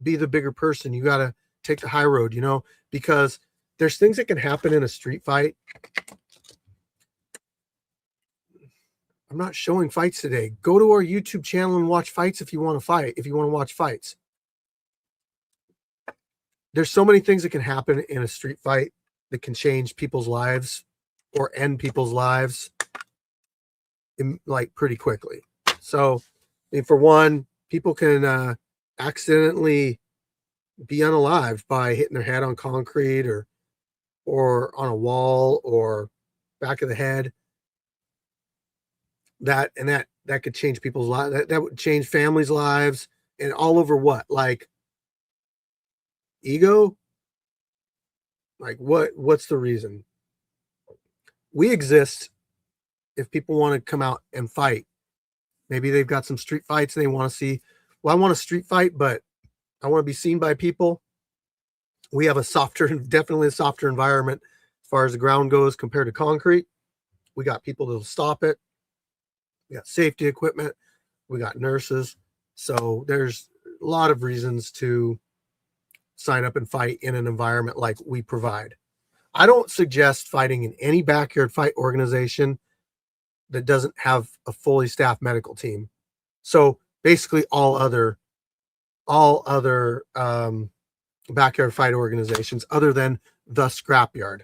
the bigger person. You got to take the high road, you know, because there's things that can happen in a street fight. I'm not showing fights today. Go to our YouTube channel and watch fights if you want to fight, if you want to watch fights. There's so many things that can happen in a street fight that can change people's lives or end people's lives like pretty quickly. So, I mean, for one, people can accidentally be unalived by hitting their head on concrete or on a wall or back of the head. That could change people's lives. That would change families' lives, and all over what? Like ego? Like what's the reason? We exist if people want to come out and fight. Maybe they've got some street fights and they want to see, well, I want a street fight, but I want to be seen by people. We have definitely a softer environment as far as the ground goes compared to concrete. We got people that'll stop it. We got safety equipment. We got nurses. So there's a lot of reasons to sign up and fight in an environment like we provide. I don't suggest fighting in any backyard fight organization that doesn't have a fully staffed medical team. So basically all other backyard fight organizations other than the Scrapyard.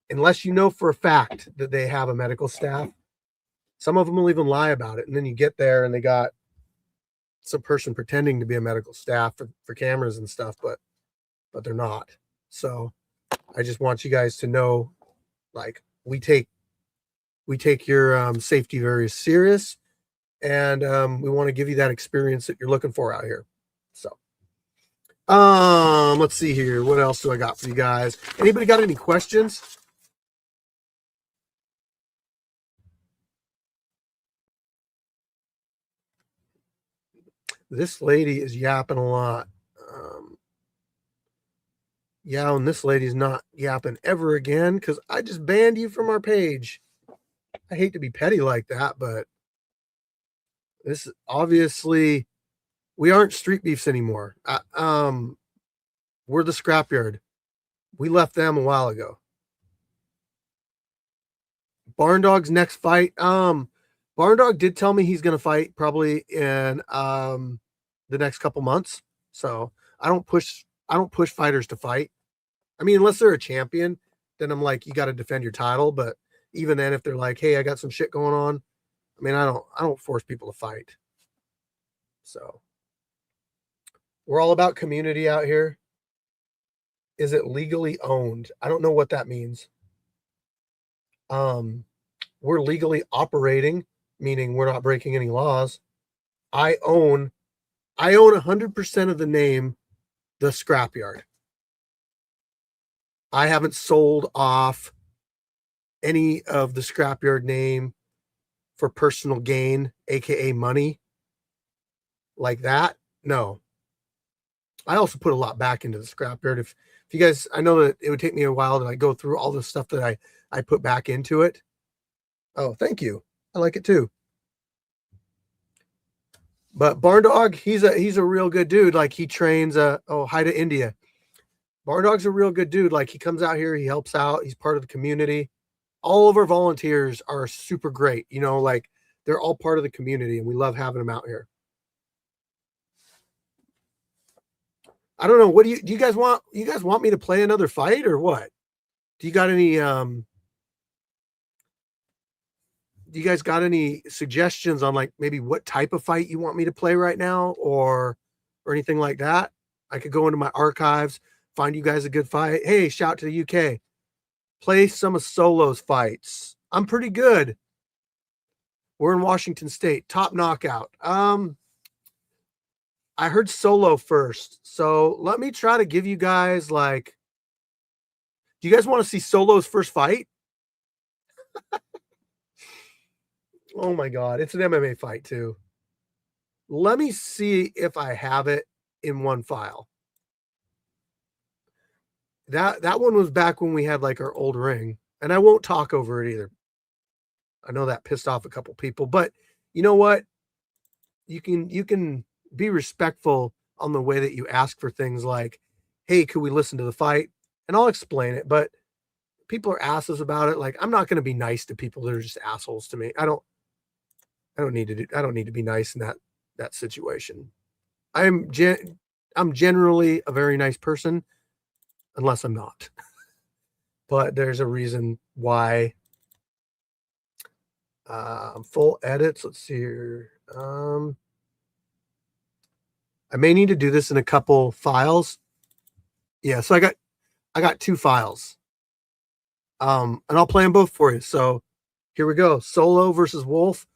Unless you know for a fact that they have a medical staff, Some of them will even lie about it. And then you get there and they got some person pretending to be a medical staff for cameras and stuff, but they're not. So I just want you guys to know, like, we take your safety very serious, and we want to give you that experience that you're looking for out here. So let's see here. What else do I got for you guys? Anybody got any questions? This lady is yapping a lot. Yeah, and this lady's not yapping ever again because I just banned you from our page. I hate to be petty like that, but this is obviously, we aren't Street Beefs anymore. We're the Scrapyard. We left them a while ago. Barn Dog's next fight. Barn Dog did tell me he's going to fight probably in the next couple months. So I don't push fighters to fight. I mean, unless they're a champion, then I'm like, you got to defend your title. But even then, if they're like, hey, I got some shit going on, I mean, I don't force people to fight. So we're all about community out here. Is it legally owned? I don't know what that means. We're legally operating, meaning we're not breaking any laws. I own 100% of the name, the Scrapyard. I haven't sold off any of the Scrapyard name for personal gain, aka money, like that. No. I also put a lot back into the Scrapyard. If you guys, I know that it would take me a while to go through all the stuff that I put back into it. Oh, thank you. I like it too. But Barn Dog, he's a real good dude. Like, he trains hi to India. Barn Dog's a real good dude. Like, he comes out here, he helps out, he's part of the community. All of our volunteers are super great. You know, like, they're all part of the community, and we love having them out here. I don't know. What do you guys want? You guys want me to play another fight or what? Do you got any do you guys got any suggestions on, like, maybe what type of fight you want me to play right now, or anything like that? I could go into my archives, find you guys a good fight. Hey, shout to the UK. Play some of Solo's fights. I'm pretty good. We're in Washington State. Top Knockout. I heard Solo first. So let me try to give you guys, like, do you guys want to see Solo's first fight? Oh my God. It's an MMA fight too. Let me see if I have it in one file. That one was back when we had, like, our old ring, and I won't talk over it either. I know that pissed off a couple people, but you know what? You can be respectful on the way that you ask for things, like, hey, could we listen to the fight? And I'll explain it, but people are asses about it. Like, I'm not going to be nice to people that are just assholes to me. I don't need to be nice in that situation. I'm generally a very nice person, unless I'm not. But there's a reason why. Full edits. Let's see here. I may need to do this in a couple files. Yeah, so I got 2 files. And I'll play them both for you. So here we go. Solo versus Wolf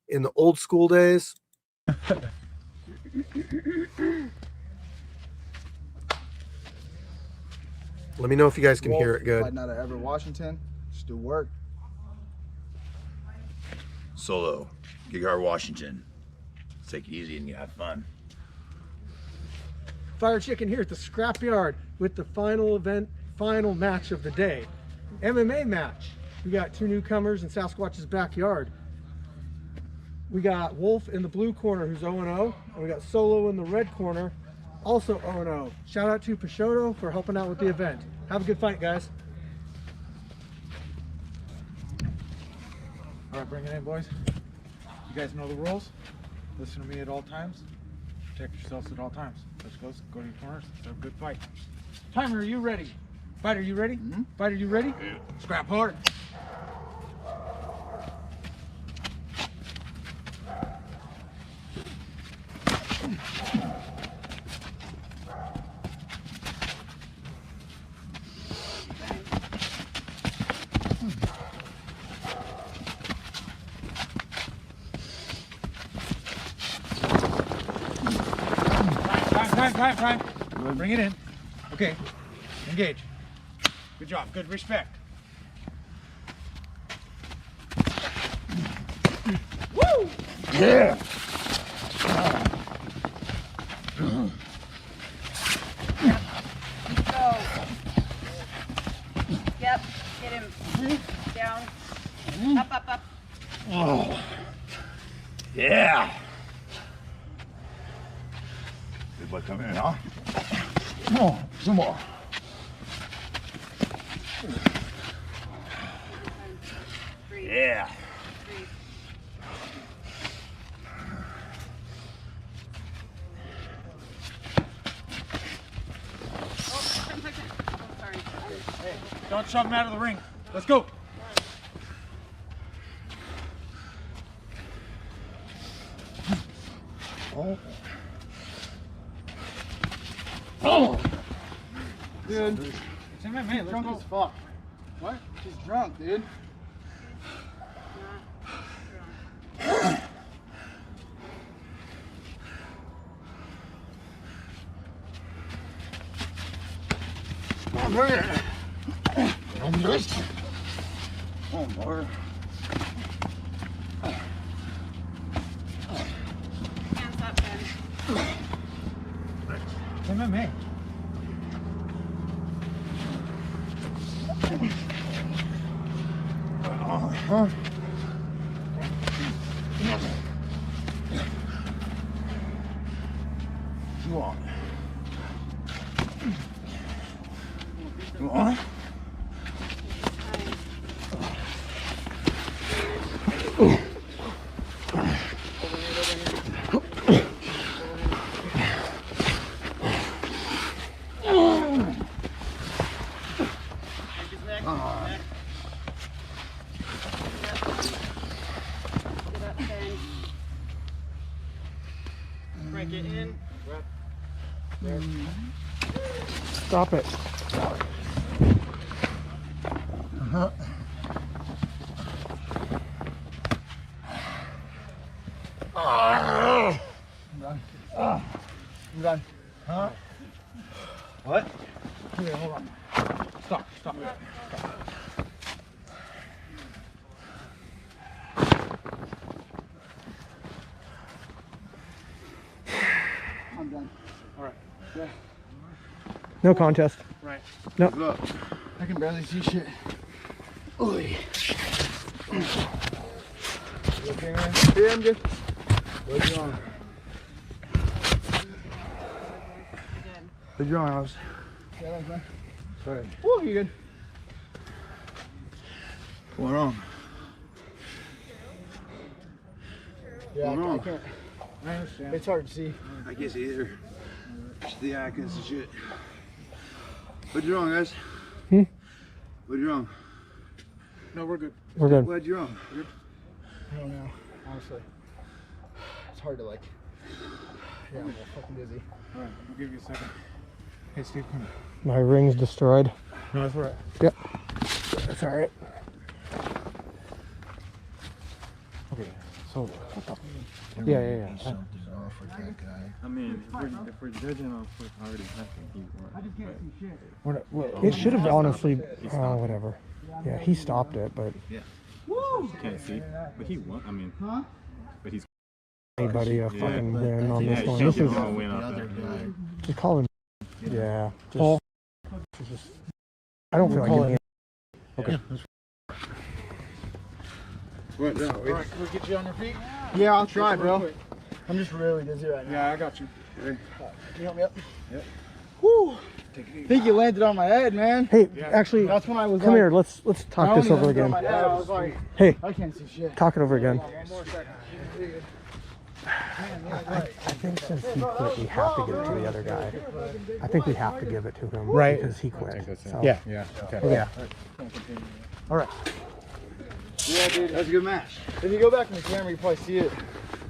in the old school days. Let me know if you guys can hear it good. Fighting out of Everett, Washington. Just do work. Solo, Gigar, Washington. Let's take it easy and have fun. Fire Chicken here at the Scrapyard with the final match of the day. MMA match. We got 2 newcomers in Sasquatch's backyard. We got Wolf in the blue corner, who's 0-0, and we got Solo in the red corner, also 0-0. Shout out to Peixoto for helping out with the event. Have a good fight, guys. All right, bring it in, boys. You guys know the rules. Listen to me at all times. Protect yourselves at all times. Let's go to your corners. Let's have a good fight. Timer, are you ready? Fighter, you ready? Mm-hmm. Fighter, you ready? Yeah. Scrap hard. Time. Bring it in. Okay. Engage. Good job. Good respect. Woo! Yeah. Go. Yep. Get him. Down. Up. Oh. Yeah. Good boy, come in, huh? Oh, some more. Yeah. Don't shove him out of the ring. Let's go. Oh. Oh. Dude. It's MMA. Let's Drunk go. as fuck. What? She's drunk, dude. Oh, man. Oh, more. Hands up, Ben. It's MMA. Huh? Come on. Come on. Get up, Ben. Crank it in. Stop it. I'm done. Huh? What? Here, hold on. Stop. I'm done. All right. Yeah. No contest. Right. Look, I can barely see shit. Oy. You okay, man? Yeah, I'm good. What's wrong? What's wrong, Alex? Yeah, thanks, man. Sorry. Woo, you good? What's wrong? Yeah, I can't. I understand. It's hard to see. I can't see either. Just the icons and shit. What's wrong, guys? What's wrong? No, we're good. We're good. What's wrong? I don't know, honestly. It's hard to like. Yeah, I'm fucking dizzy. All right, I'll give you a second. Hey, Steve, come here. My ring's destroyed. No, that's all right. Yep. That's all right. Okay, so Yeah. Something off with that guy. I mean, if we're judging on what already happened, he won. It should have honestly. Oh, whatever. Yeah, he stopped it, but Can't see, but he won. I mean, but he's anybody a fucking win on this one. he This should is have win off that. just call him. Yeah. Just, I don't feel like it. Okay. What? No, all right, can we get you on your feet? yeah, I'll try, bro. I'm just really dizzy right now. Yeah, I got you. Can you help me up? Yep. Woo! I think you landed on my head, man. Hey, actually, That's when I was come like, here. Let's talk this over again. I was like, Hey, I can't see shit. talk it over again. One more second. I think since he quit, we have to give it to the other guy. I think we have to give it to him, Right. Because he quit. So. Yeah. Okay. Yeah. All right. Yeah, dude, that was a good match. If you go back in the camera, you probably see it.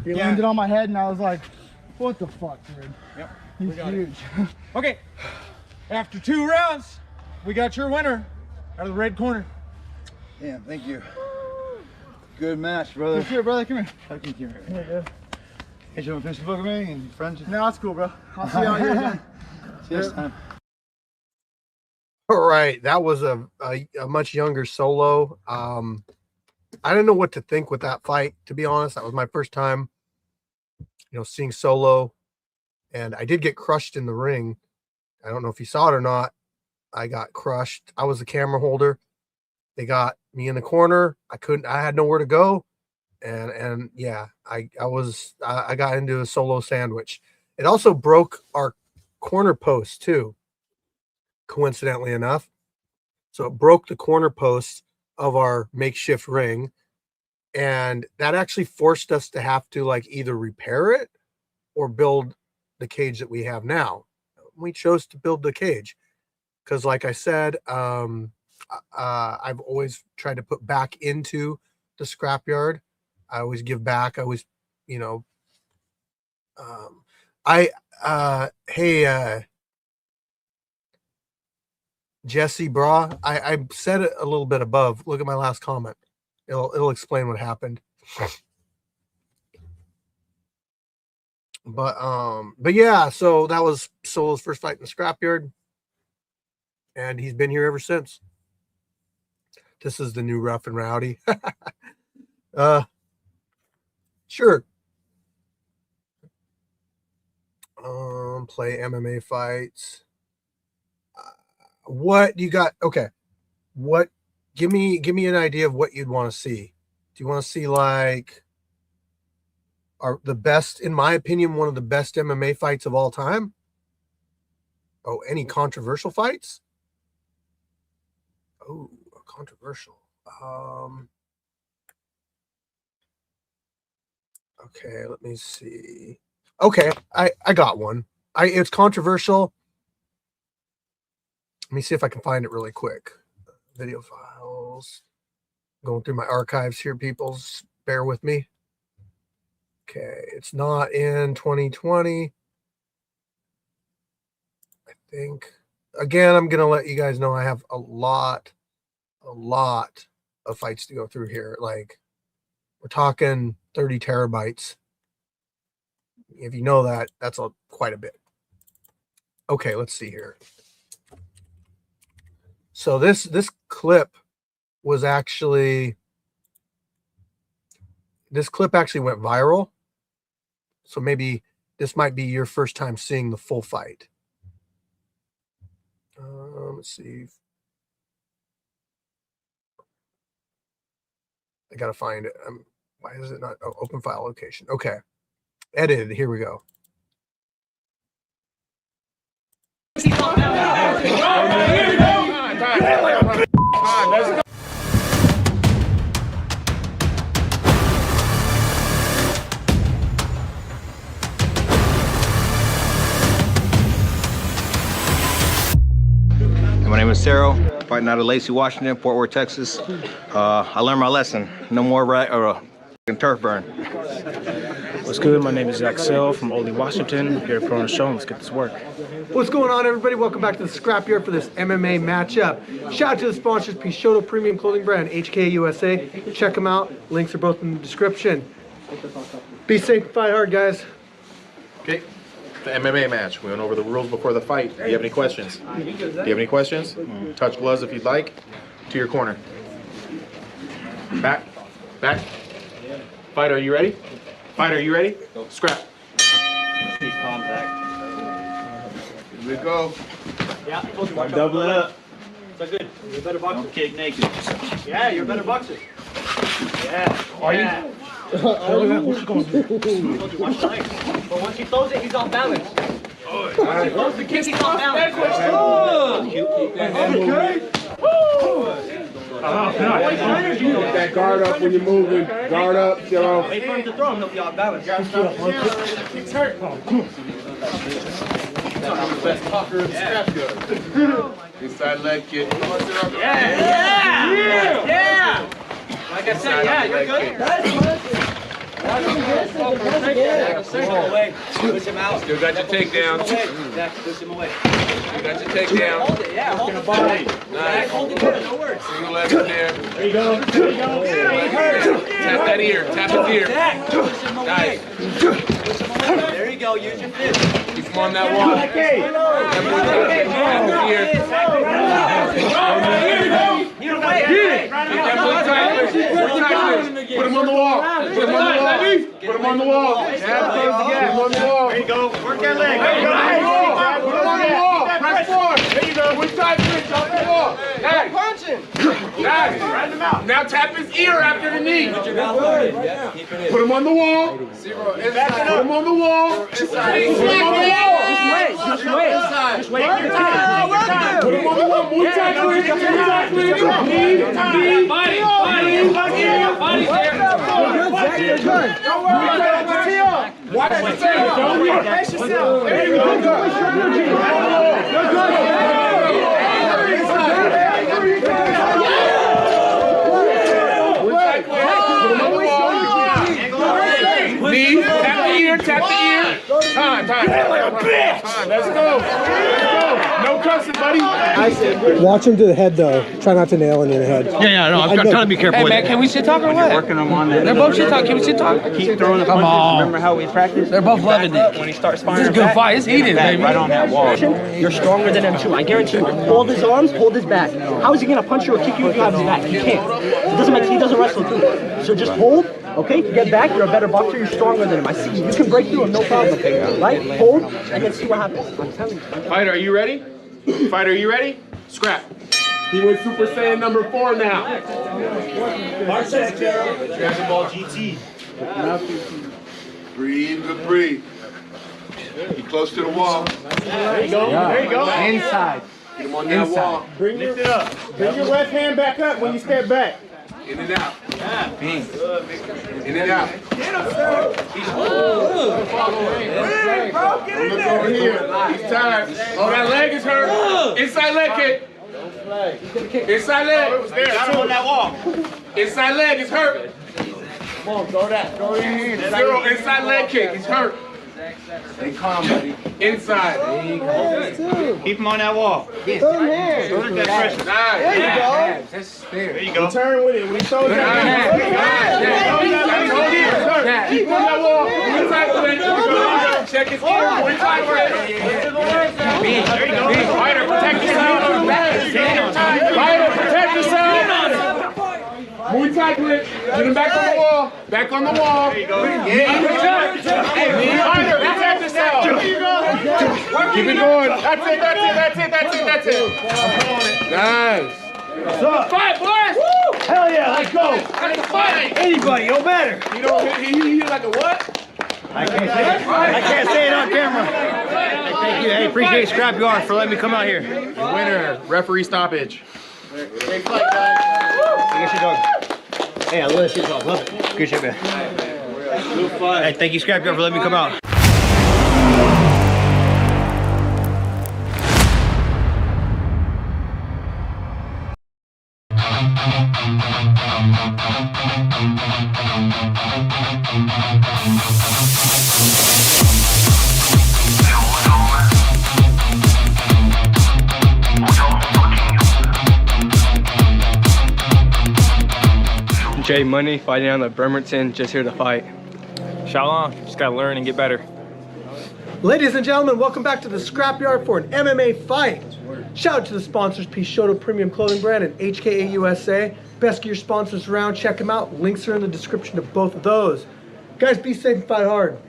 He landed on my head, and I was like, what the fuck, dude? Yep. He's huge. Okay. After 2 rounds, we got your winner out of the red corner. Damn, thank you. Good match, brother. Here, brother, come here. I can hear it. Hey, you want to finish the book with me and friends? No, it's cool, bro. I'll see you out here again. See you next time. All right, that was a much younger Solo. I didn't know what to think with that fight, to be honest. That was my first time, seeing Solo, and I did get crushed in the ring. I don't know if you saw it or not. I got crushed. I was the camera holder. They got me in the corner. I had nowhere to go. And yeah, I got into a Solo sandwich. It also broke our corner post too, coincidentally enough. So it broke the corner post of our makeshift ring, and that actually forced us to have to either repair it or build the cage that we have now. We chose to build the cage because, like I said, I've always tried to put back into the scrapyard. I always give back. I always, hey, Jesse Bra, I said it a little bit above. Look at my last comment. It'll explain what happened. But yeah, so that was Solo's first fight in the scrapyard, and he's been here ever since. This is the new Rough and Rowdy. Sure. Play MMA fights. What you got? Okay. What? Give me an idea of what you'd want to see. Do you want to see are the best, in my opinion, one of the best MMA fights of all time? Oh, any controversial fights? Oh, controversial. Okay, let me see. Okay, I got one. It's controversial. Let me see if I can find it really quick. Video files. Going through my archives here, people. Bear with me. Okay, it's not in 2020. I think. Again, I'm going to let you guys know I have a lot of fights to go through here. We're talking 30 terabytes. If you know that, that's quite a bit. Okay, let's see here. So this clip was actually, went viral. So maybe this might be your first time seeing the full fight. Let's see. I gotta find it. Why is it not open file location? Okay, edited. Here we go. My name is Cero, fighting out of Lacey, Washington, Fort Worth, Texas. I learned my lesson. No more turf burn. What's good? My name is Axel from Ole, Washington. Here at Pro and Show. Let's get this work. What's going on, everybody? Welcome back to the Scrapyard for this MMA matchup. Shout out to the sponsors, Peixoto Premium Clothing Brand, HK USA. Check them out. Links are both in the description. Be safe and fight hard, guys. Okay. The MMA match. We went over the rules before the fight. Do you have any questions? Do you have any questions? Touch gloves if you'd like. To your corner. Back. Back. Fighter, are you ready? Fighter, are you ready? Scrap. Need contact. Here we go. Yeah, I told you watch Double it up. So good. You're a better boxer. Don't kick naked. Yeah, you're a better boxer. Yeah. Are you? What's going on? Watch the legs. But once he throws it, he's off balance. Once he throws the kick, he's off balance. Okay. Keep that guard up when you're moving. Guard up, Joe. Wait for him to throw him, he'll be off balance. He's hurt. I'm the best talker in the scrapyard. Inside leg kick. Yeah! Like I said, yeah, you're good. Push him out. Still got your takedown. Push him away. You got your takedown. Hold it, yeah, hold it. Nice. Hold it there, no words. Single left in there. There you go. There you go. Tap that ear. Tap his ear. Push him away. Push him away. There you go, use your fist. Keep him on that wall. Tap his ear. Get away. Put him on the wall. Put him on the wall. Put him on the wall. Put him on the wall. There you go. Work that leg. Put him on the wall. Press forward. There you go. One side switch off the wall. Nice. Nice. Now tap his ear after the knee. Put him on the wall. Put him on the wall. Put him on the wall. Just wait. Put him on the wall. Move tight, please. Move tight, please. Knee. Body. You're good. Watch the tail. Pace yourself. There you go. Knee, tap the ear, tap the ear. Time. Let's go. No cussing, buddy. Watch him to the head, though. Try not to nail him in the head. Yeah, no, I'm trying to be careful. Hey, man, can we shit talk or what? Working them on that. They're both shit talk. Can we shit talk? Keep throwing the punches. Remember how we practiced? They're both loving it. When he starts firing This is a good fight. It's heated, baby. right on that wall. You're stronger than him too. I guarantee you. Hold his arms, hold his back. How is he gonna punch you or kick you if you have his back? He can't. He doesn't wrestle too. So just hold. Okay, get back. You're a better boxer. You're stronger than him. I see you. You can break through him, no problem. Right? Hold and then see what happens. I'm telling you. Fighter, are you ready? Fighter, are you ready? Scrap. He went Super Saiyan number 4 now. Dragon Ball GT. Breathe, good breathe. Get close to the wall. There you go. There you go. Inside. Get him on that wall. Bring your left hand back up when you step back. In and out. In and out. Look over here. He's tired. Oh, that leg is hurt. Inside leg kick. Inside leg. I don't want that wall. Inside leg is hurt. Come on, throw that. Throw your hand. Zero. Inside leg kick. He's hurt. Stay calm, buddy. Inside. Keep him on that wall. Throw that pressure. Nice. There you go. There you go. Turn with it. When he throws that. Keep on that wall. One side to it. Check his ear. One side to it. There you go. Fighter, protect yourself. Fighter, protect yourself. Muay Thai grip. Get him back on the wall. Back on the wall. There you go. Fighter, protect yourself. Keep it going. That's it. Nice. Fight, boys. Hell yeah, let's go. That's a fight. Anybody, no matter. You know, he like a what? I can't say it on camera. Hey, thank you. Hey, appreciate Scrap Yard for letting me come out here. Winner. Referee stoppage. Great fight, guys. I guess you dog. Hey, I love shit. Love it. Good shit, man. Hey, thank you, Scrap Yard, for letting me come out. Jay Money fighting out of Bremerton, just here to fight. Shalom. Just gotta learn and get better. Ladies and gentlemen, welcome back to the Scrapyard for an MMA fight. Shout out to the sponsors, Peixoto Premium Clothing Brand and HKA USA. Best gear sponsors around, check them out. Links are in the description of both of those. Guys, be safe and fight hard.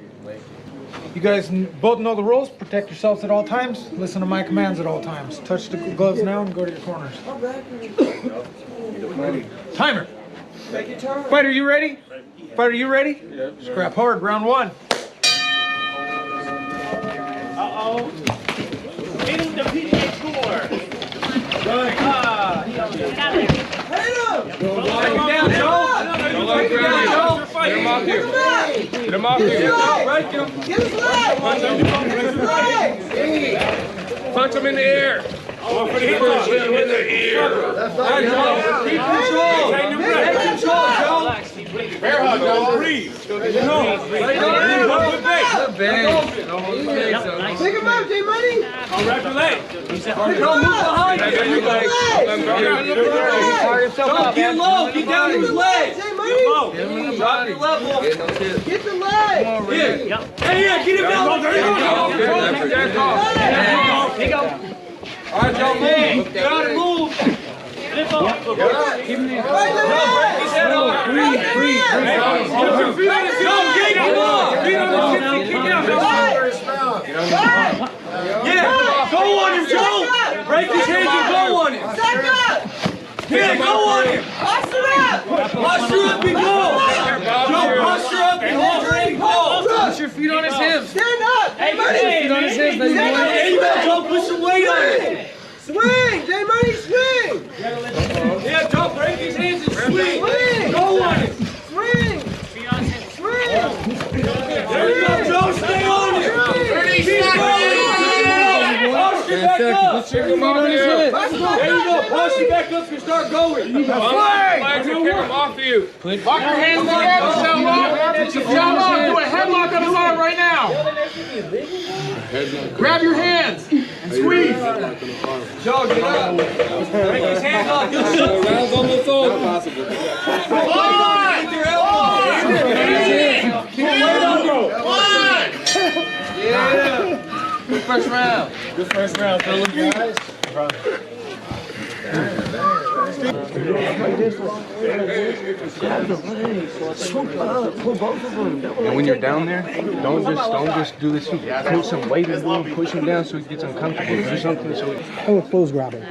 You guys both know the rules. Protect yourselves at all times. Listen to my commands at all times. Touch the gloves now and go to your corners. Timer. Fighter, you ready? Fighter, you ready? Yeah. Scrap hard, round one. Uh-oh. Hit him the PGA Tour. Good. Get him off here. Get him off here. Get his leg. Punch him in the air. Oh, for the hip punch. In the ear. That's right, Joe. Keep control. Take control, Joe. Bear hug, Joe. Take him out, J Money. I'll wrap your leg. Don't move behind him. Don't get low. Get down to his legs. J Money. Drop your level. Get the leg. Here. Hey, get him down. There you go. All right, y'all move. You gotta move. Lift up. Keep him there. Break his head off. Breathe. Put your feet on his feet. Feet on his feet. Kick out. Yeah, go on him, Joe. Break his hands and go on him. Yeah, go on him. Posture up. Posture up and go. Joe, posture up and hold your aim. Go. Put your feet on his hips. Stand up. Hey, put your feet on his hips. There you go, Joe. Put some weight on it. Swing, J Money, swing. Yeah, Joe, break his hands and swing. Go on it. Swing. Swing. There you go, Joe. Stay on it. Keep going. Posture back up. There you go. Posture back up and start going. Swing. Legs and kick him off of you. Lock your hands together, Shalom. Do a headlock on his arm right now. Grab your hands and squeeze. Joe, get up. Break his hands off. Rounds on the phone. Come on. Get your elbows. Keep your weight on, bro. Come on. Yeah. Good first round. Good first round, fellas. Guys. And when you're down there, don't just do this. Put some weight in him, push him down so he gets uncomfortable. Do something so he... How was close grabbing?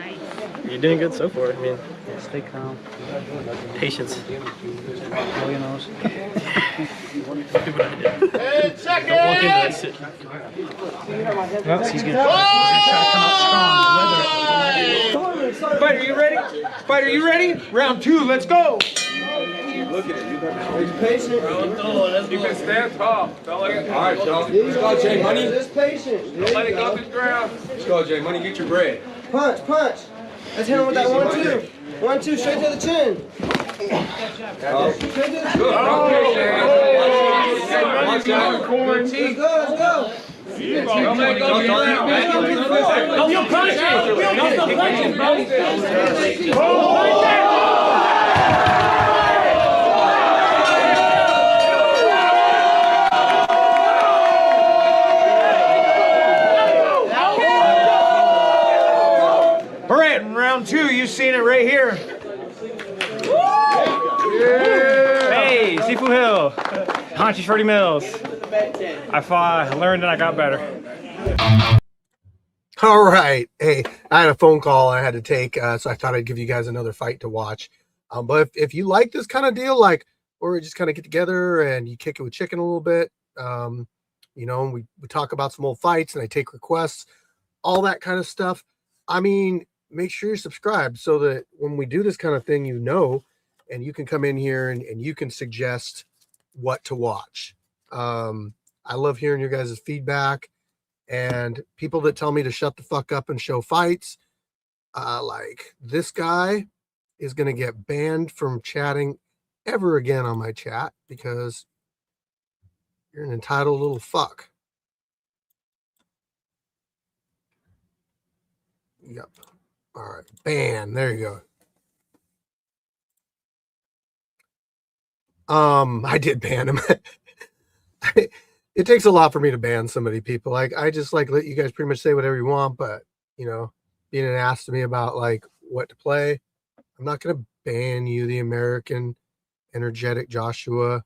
You're doing good so far. I mean, Stay calm. patience. Blow your nose. Second. Don't walk into that sit. He's gonna try to come out strong. Weather. Fighter, you ready? Fighter, you ready? Round 2, let's go. Look at it. He's patient. You can stand tall. All right, y'all. Let's go, J Money. Just patient. Don't let it go to the ground. Let's go, J Money. Get your bread. Punch. Let's hit him with that 1-2. 1-2, straight to the chin. Straight to the chin. Watch out. Let's go. Don't let go. You'll punch it. All right, in round 2, you've seen it right here. Hey, Sifu Hill. Hanchi Shorty Mills. I fought, I learned, and I got better. All right. Hey, I had a phone call I had to take, so I thought I'd give you guys another fight to watch. But if you like this kind of deal, like, or we just kind of get together and you kick it with chicken a little bit, you know, we talk about some old fights and I take requests, all that kind of stuff. I mean, make sure you're subscribed so that when we do this kind of thing, you know, and you can come in here and you can suggest what to watch. I love hearing your guys' feedback and people that tell me to shut the fuck up and show fights. Like this guy is going to get banned from chatting ever again on my chat because you're an entitled little fuck. Yep. All right. Ban. There you go. I did ban him. It takes a lot for me to ban so many people. Like, I just like let you guys pretty much say whatever you want, but you know, being an ass to me about like what to play, I'm not gonna ban you, the American energetic Joshua.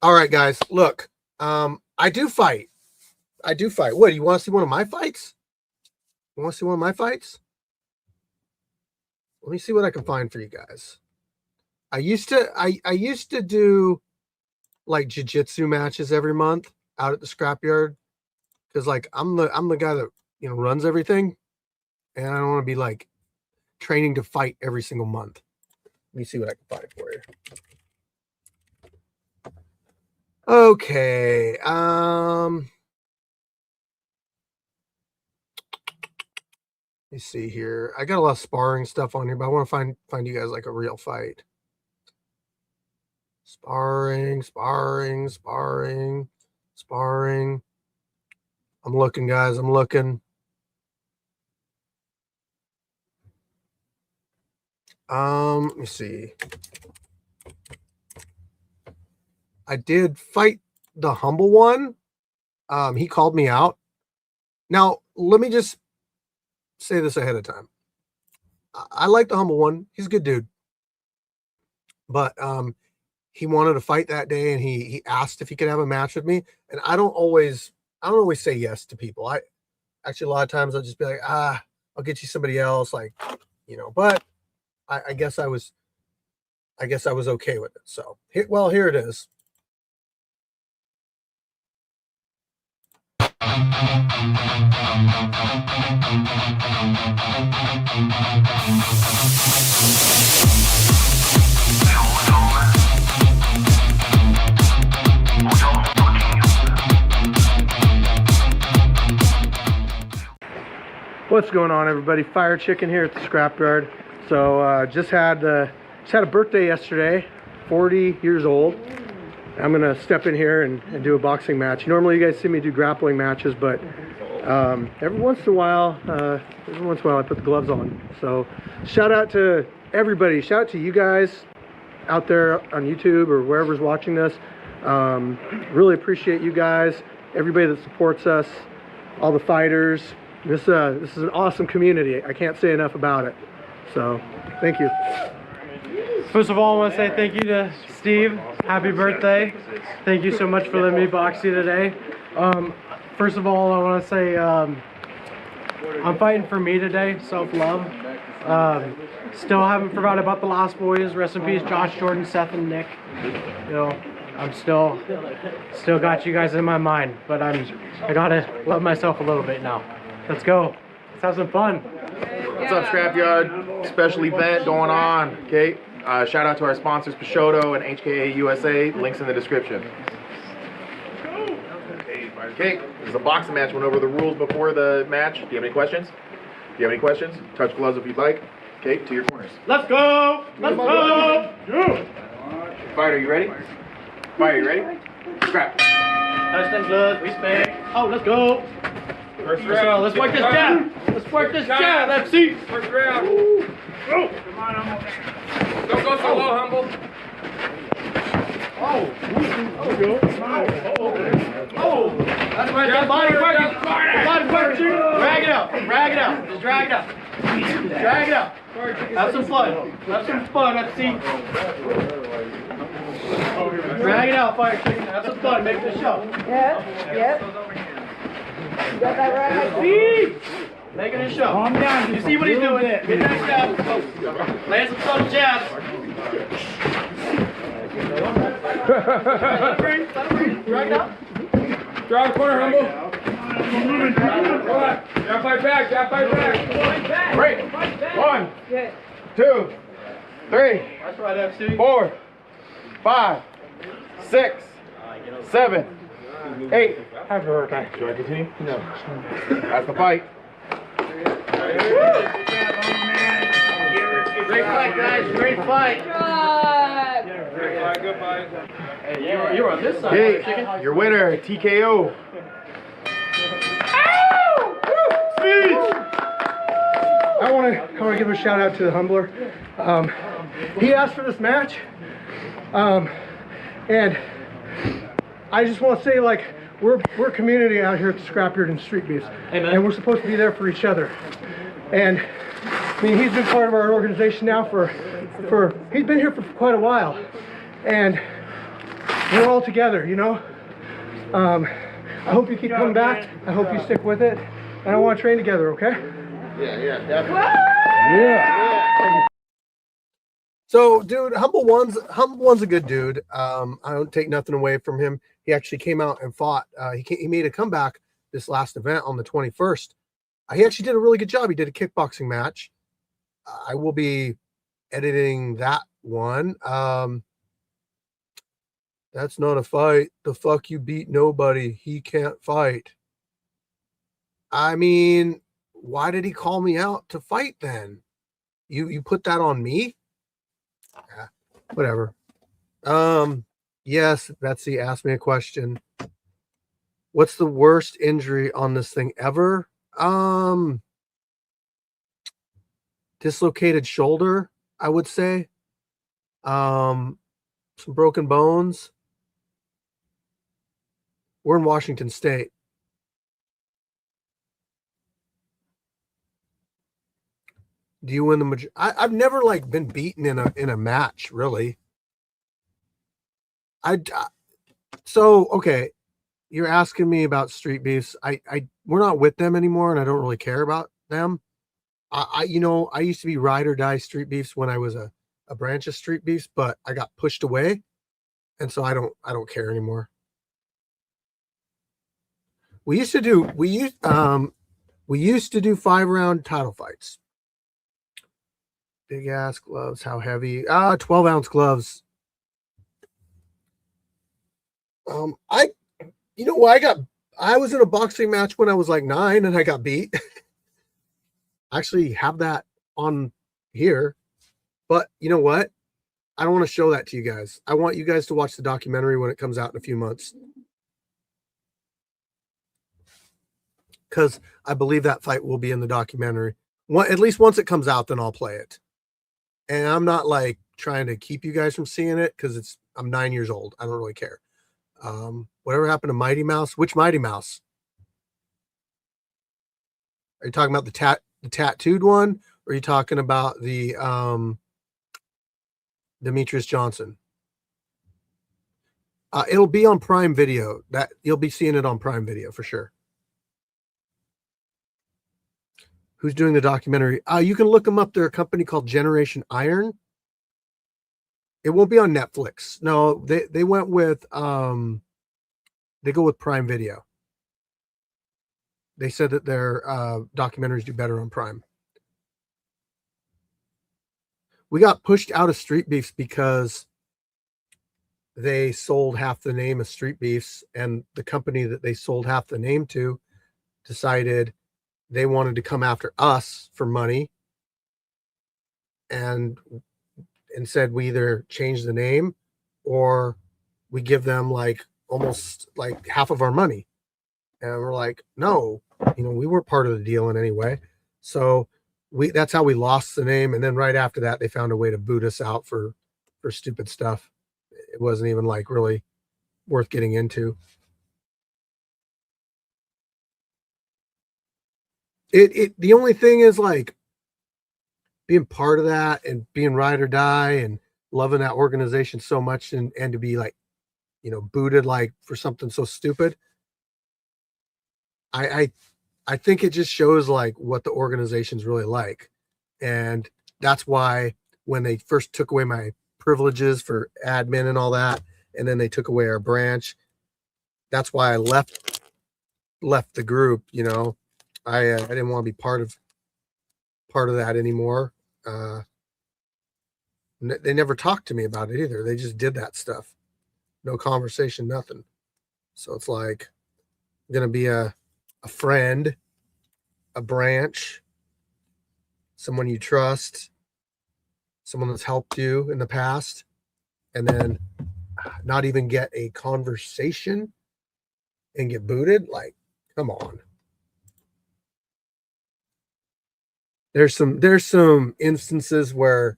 All right, guys, look, I do fight. What, you want to see one of my fights? You want to see one of my fights? Let me see what I can find for you guys. I used to do like jiu-jitsu matches every month out at the scrapyard because like I'm the guy that, you know, runs everything, and I don't want to be like training to fight every single month. Let me see what I can find for you. Okay. Let me see here. I got a lot of sparring stuff on here, but I want to find you guys like a real fight. Sparring. I'm looking, guys. I'm looking. Let me see. I did fight the Humble One. He called me out. Now, let me just say this ahead of time. I like the Humble One. He's a good dude. But he wanted to fight that day, and he asked if he could have a match with me. And I don't always say yes to people. I actually, a lot of times I'll just be like, I'll get you somebody else, like, but I guess I was okay with it. So here it is. What's going on, everybody? Fire Chicken here at the scrapyard. So just had a birthday yesterday, 40 years old. I'm gonna step in here and do a boxing match. Normally you guys see me do grappling matches, but every once in a while I put the gloves on. So shout out to everybody. Shout out to you guys out there on YouTube or wherever's watching this. Really appreciate you guys, everybody that supports us, all the fighters. This is an awesome community. I can't say enough about it. So thank you. First of all, I want to say thank you to Steve. Happy birthday. Thank you so much for letting me box you today. First of all, I want to say I'm fighting for me today, self-love. Still haven't forgotten about the Lost Boys. Rest in peace, Josh, Jordan, Seth, and Nick. I'm still got you guys in my mind, but I gotta love myself a little bit now. Let's go. Let's have some fun. What's up, Scrapyard? Special event going on. Okay. Shout out to our sponsors, Peixoto and HKA USA. Links in the description. Okay. This is a boxing match. Went over the rules before the match. Do you have any questions? Touch gloves if you'd like. Okay. To your corners. Let's go. Let's go. Fighter, you ready? Scrap. Touch them gloves. Respect. Oh, let's go. First round. Let's work this jab. Let's see. First round. Go. Come on, Humble. Don't go so low, Humble. That's right. That body working. Drag it out. Just drag it out. Have some fun. Let's see. Drag it out, Fire Chicken. Have some fun. Make this show. Yep. You got that right? Making a show. Calm down. You see what he's doing there. Get that jab. Land some subtle jabs. Let it breathe. Drag it out. Draw the corner, Humble. Jab fight back. Great. 1, 2, 3, That's right, FC. 4, 5, 6, 7, 8. Happy birthday. Should I continue? No. That's the fight. Great fight, guys. Great fight. Good fight. Hey, you're on this side. Okay, your winner, TKO. I want to give a shout out to the Humbler. He asked for this match, and I just want to say, like, we're a community out here at the Scrapyard and Street Beefs, and we're supposed to be there for each other. And I mean, he's been part of our organization now for he's been here for quite a while, and we're all together, I hope you keep coming back. I hope you stick with it, and I want to train together. Okay? Yeah, definitely. Yeah. So, dude, Humble One's a good dude. I don't take nothing away from him. He actually came out and fought. He made a comeback this last event on the 21st. He actually did a really good job. He did a kickboxing match. I will be editing that one. That's not a fight. The fuck you beat nobody. He can't fight. I mean, why did he call me out to fight then? You put that on me? Yeah, whatever. Yes, Betsy asked me a question. What's the worst injury on this thing ever? Dislocated shoulder, I would say. Some broken bones. We're in Washington State. Do you win the I've never like been beaten in a match, really. So okay, you're asking me about street beefs. We're not with them anymore, and I don't really care about them. I used to be ride or die street beefs when I was a branch of street beefs, but I got pushed away, and so I don't care anymore. We used to do 5-round title fights. Big ass gloves. How heavy? 12-ounce gloves. I was in a boxing match when I was like 9 and I got beat. I actually have that on here, but you know what? I don't want to show that to you guys. I want you guys to watch the documentary when it comes out in a few months. Because I believe that fight will be in the documentary. At least once it comes out, then I'll play it. And I'm not like trying to keep you guys from seeing it because I'm 9 years old. I don't really care. Whatever happened to Mighty Mouse? Which Mighty Mouse? Are you talking about the tattooed one? Or are you talking about the Demetrius Johnson? It'll be on Prime Video. That you'll be seeing it on Prime Video for sure. Who's doing the documentary? You can look them up. They're a company called Generation Iron. It won't be on Netflix. No, they went with they go with Prime Video. They said that their documentaries do better on Prime. We got pushed out of Street Beefs because they sold half the name of Street Beefs, and the company that they sold half the name to decided they wanted to come after us for money and said we either change the name or we give them like almost like half of our money. And we're like, no, we weren't part of the deal in any way. So that's how we lost the name. And then right after that, they found a way to boot us out for stupid stuff. It wasn't even like really worth getting into. The only thing is like being part of that and being ride or die and loving that organization so much and to be like, booted like for something so stupid. I think it just shows like what the organization's really like. And that's why when they first took away my privileges for admin and all that, and then they took away our branch, that's why I left the group. I didn't want to be part of that anymore. They never talked to me about it either. They just did that stuff. No conversation, nothing. So it's like I'm going to be a friend, a branch, someone you trust, someone that's helped you in the past, and then not even get a conversation and get booted. Like, come on. There's some instances where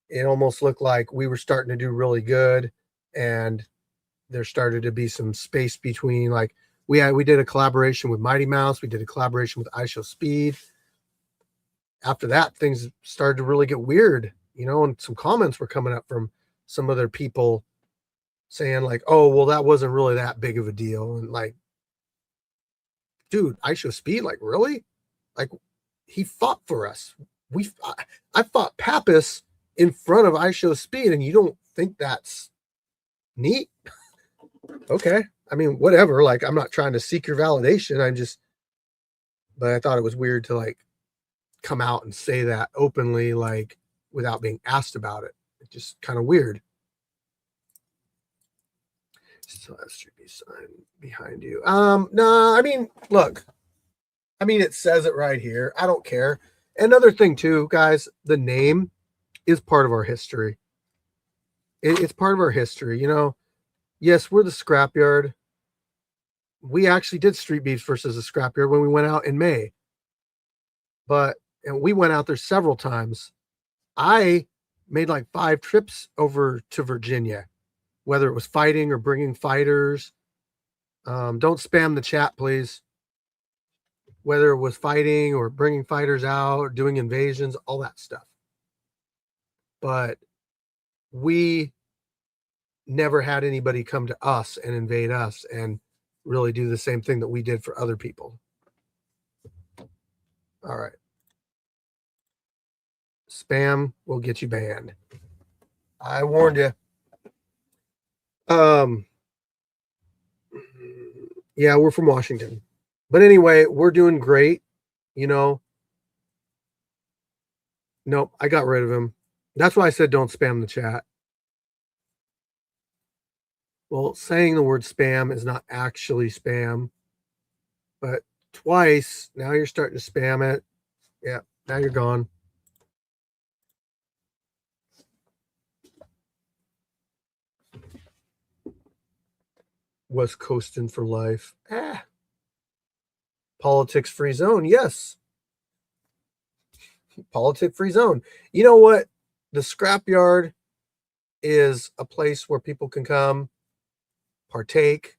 it almost looked like we were starting to do really good, and there started to be some space between. Like we did a collaboration with Mighty Mouse, we did a collaboration with IShowSpeed. After that, things started to really get weird, and some comments were coming up from some other people saying like, "Oh, well, that wasn't really that big of a deal," and like, dude, IShowSpeed, like really, like. He fought for us. I fought Pappas in front of IShowSpeed, and you don't think that's neat? Okay. I mean, whatever. Like, I'm not trying to seek your validation. But I thought it was weird to like come out and say that openly, like without being asked about it. It's just kind of weird. Still has to be signed behind you. No, I mean, look. I mean, it says it right here. I don't care. Another thing too, guys, the name is part of our history. it's part of our history, you know. Yes, we're the scrapyard. We actually did Street Beefs versus the scrapyard when we went out in May. And we went out there several times. I made like 5 trips over to Virginia, whether it was fighting or bringing fighters. Don't spam the chat, please. Whether it was fighting or bringing fighters out, or doing invasions, all that stuff. But we never had anybody come to us and invade us and really do the same thing that we did for other people. All right. Spam will get you banned. I warned you. Yeah, we're from Washington. But anyway, we're doing great, you know. Nope, I got rid of him. That's why I said don't spam the chat. Well, saying the word spam is not actually spam, but twice, now you're starting to spam it. Yeah, now you're gone. West Coastin' for life. Politics free zone. Yes. Politic free zone. You know what? The scrapyard is a place where people can come, partake,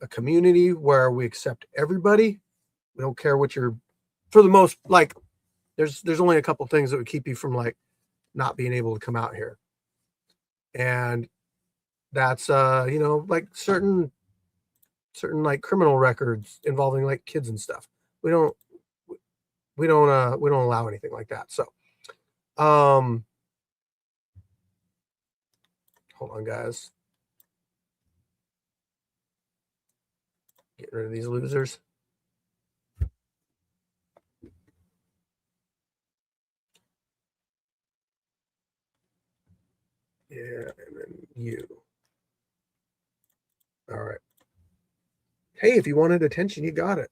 a community where we accept everybody. We don't care what you're, for the most, like, there's only a couple things that would keep you from like not being able to come out here. And that's you know, like certain like criminal records involving like kids and stuff. We don't allow anything like that. So hold on, guys. Get rid of these losers. Yeah, and then you. All right. Hey, if you wanted attention, you got it.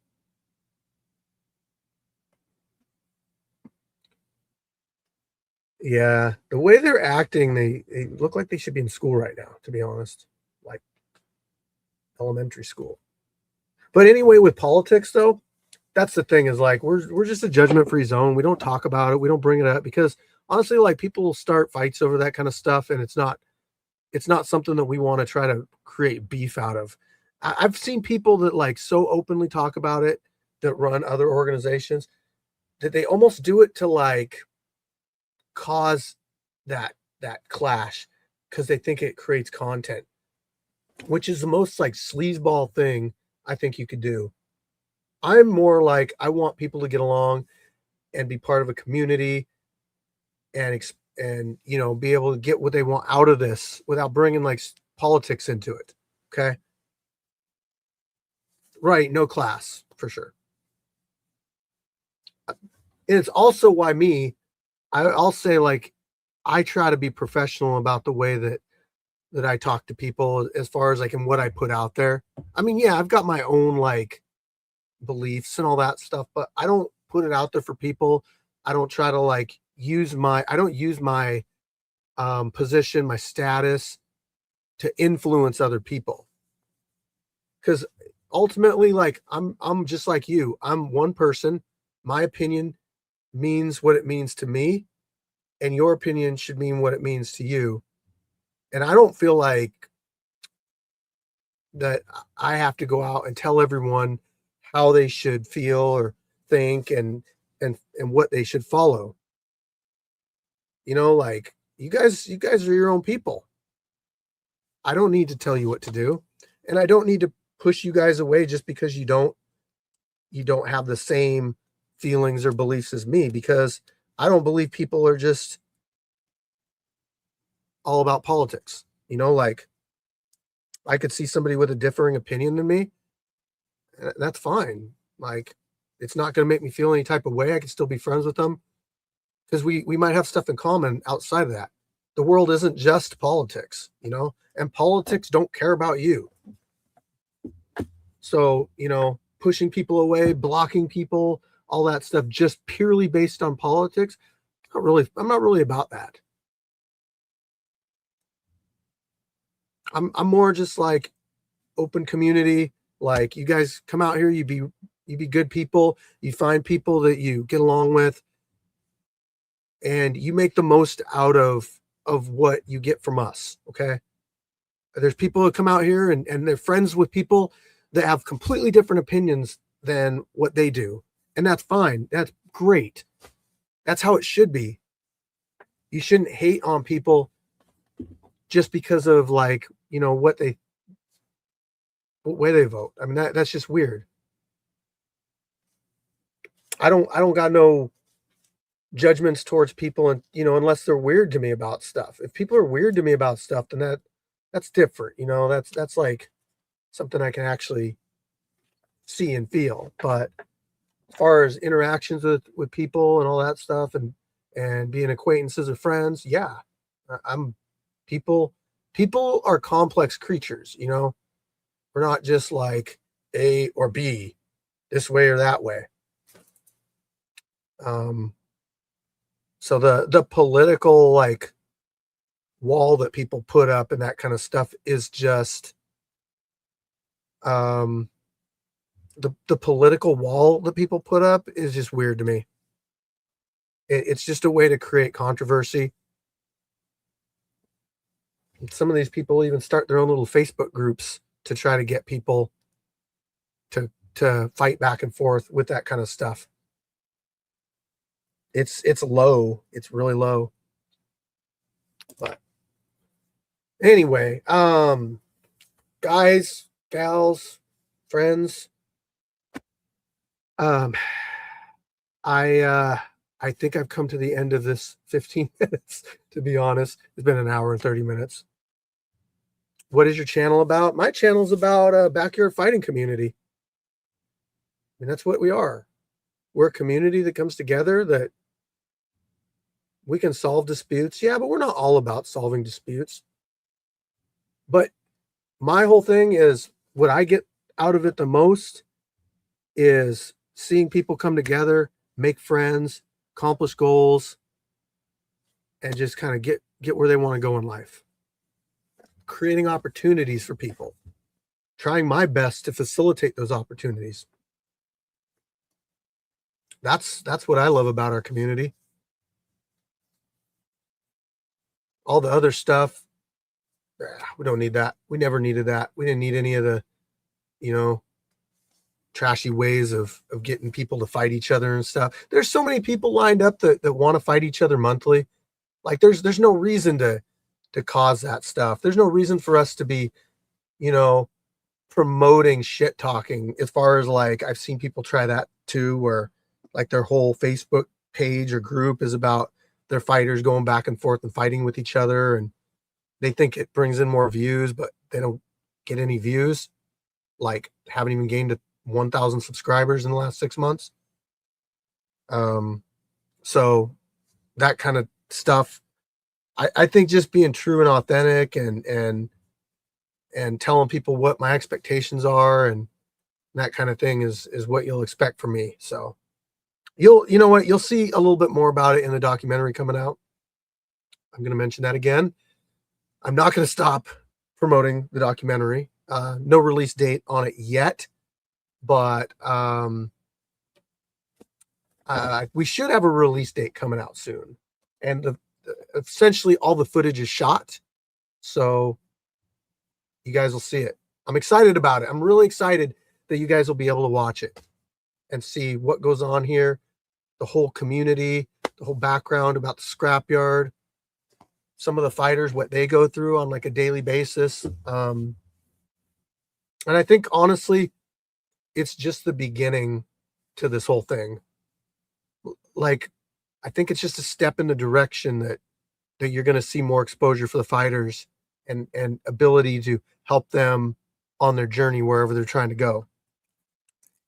Yeah, the way they're acting, they look like they should be in school right now, to be honest. Like elementary school. But anyway, with politics though, that's the thing, is like we're just a judgment-free zone. We don't talk about it, we don't bring it up, because honestly, like people will start fights over that kind of stuff, and it's not something that we want to try to create beef out of. I've seen people that like so openly talk about it, that run other organizations, that they almost do it to like cause that clash because they think it creates content, which is the most like sleazeball thing I think you could do. I'm more like, I want people to get along and be part of a community and you know, be able to get what they want out of this without bringing like politics into it. Okay. Right. No class for sure. And it's also why I'll say, like, I try to be professional about the way that I talk to people, as far as like in what I put out there. I mean, yeah, I've got my own like beliefs and all that stuff, but I don't put it out there for people. I don't try to like use my position, my status to influence other people. Because ultimately, like I'm just like you. I'm one person. My opinion means what it means to me, and your opinion should mean what it means to you. And I don't feel like that I have to go out and tell everyone how they should feel or think and what they should follow. You know, like you guys are your own people. I don't need to tell you what to do, and I don't need to push you guys away just because you don't have the same feelings or beliefs as me, because I don't believe people are just all about politics. You know, like I could see somebody with a differing opinion than me. That's fine. Like, it's not going to make me feel any type of way. I can still be friends with them because we might have stuff in common outside of that. The world isn't just politics, you know, and politics don't care about you. So, you know, pushing people away, blocking people, all that stuff just purely based on politics, I'm not really about that. I'm more just like open community. Like, you guys come out here, you be good people, you find people that you get along with, and you make the most out of what you get from us. Okay. There's people who come out here and they're friends with people that have completely different opinions than what they do. And that's fine. That's great. That's how it should be. You shouldn't hate on people just because of, like, you know, what way they vote. I mean, that's just weird. I don't got no judgments towards people, and, you know, unless they're weird to me about stuff. If people are weird to me about stuff, then that's different. You know, that's like something I can actually see and feel. But as far as interactions with people and all that stuff, and being acquaintances or friends, yeah, people are complex creatures. You know, we're not just like A or B, this way or that way. So the political, like, wall that people put up and that kind of stuff is just the political wall that people put up is just weird to me. It's just a way to create controversy. And some of these people even start their own little Facebook groups to try to get people to fight back and forth with that kind of stuff. It's low. It's really low. But anyway, guys, gals, friends, I think I've come to the end of this 15 minutes, to be honest. It's been an hour and 30 minutes. What is your channel about? My channel's about a backyard fighting community. I mean, that's what we are. We're a community that comes together, that we can solve disputes. Yeah, but we're not all about solving disputes. But my whole thing is, what I get out of it the most is seeing people come together, make friends, accomplish goals, and just kind of get where they want to go in life. Creating opportunities for people. Trying my best to facilitate those opportunities. That's what I love about our community. All the other stuff, we don't need that. We never needed that. We didn't need any of the, you know, trashy ways of getting people to fight each other and stuff. There's so many people lined up that want to fight each other monthly. Like, there's no reason to cause that stuff. There's no reason for us to be, you know, promoting shit talking. As far as, like, I've seen people try that too, where like their whole Facebook page or group is about their fighters going back and forth and fighting with each other, and they think it brings in more views, but they don't get any views. Like, haven't even gained 1,000 subscribers in the last 6 months. So that kind of stuff, I think just being true and authentic and telling people what my expectations are and that kind of thing is what you'll expect from me. So you know what, you'll see a little bit more about it in the documentary coming out. I'm going to mention that again. I'm not going to stop promoting the documentary. No release date on it yet, but we should have a release date coming out soon. And essentially all the footage is shot, so you guys will see it. I'm excited about it. I'm really excited that you guys will be able to watch it and see what goes on here, the whole community, the whole background about the scrapyard, some of the fighters, what they go through on like a daily basis. And I think, honestly, it's just the beginning to this whole thing. Like, I think it's just a step in the direction that you're going to see more exposure for the fighters and ability to help them on their journey wherever they're trying to go.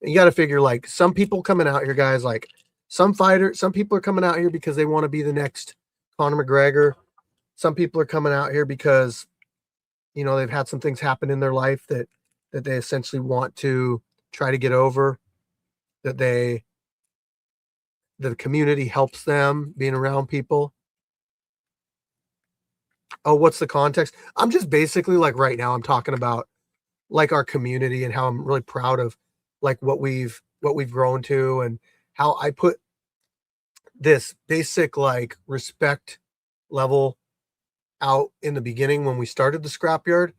And you got to figure, like, some people coming out here, guys, like some people are coming out here because they want to be the next Conor McGregor. Some people are coming out here because, you know, they've had some things happen in their life that they essentially want to try to get over, that the community helps them being around people. Oh, what's the context? I'm just basically like right now I'm talking about like our community and how I'm really proud of like what we've grown to, and how I put this basic like respect level out in the beginning when we started the scrapyard,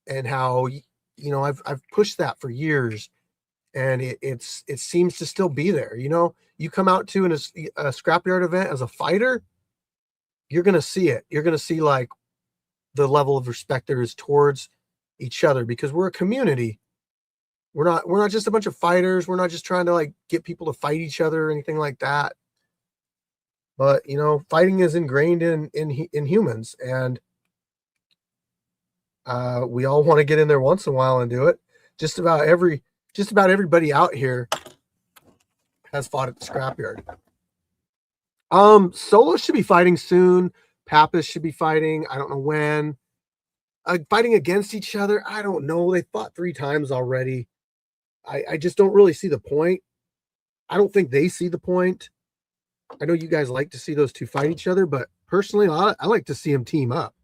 and how I've pushed that for years, and it seems to still be there. You come out to a scrapyard event as a fighter, you're gonna see it. You're gonna see like the level of respect there is towards each other, because we're a community. We're not just a bunch of fighters. We're not just trying to like get people to fight each other or anything like that. But fighting is ingrained in humans, and we all want to get in there once in a while and do it. Just about everybody out here has fought at the scrapyard. Solo should be fighting soon. Pappas should be fighting. I don't know when. Fighting against each other, I don't know. They fought 3 times already. I just don't really see the point. I don't think they see the point. I know you guys like to see those two fight each other, but personally, I like to see them team up.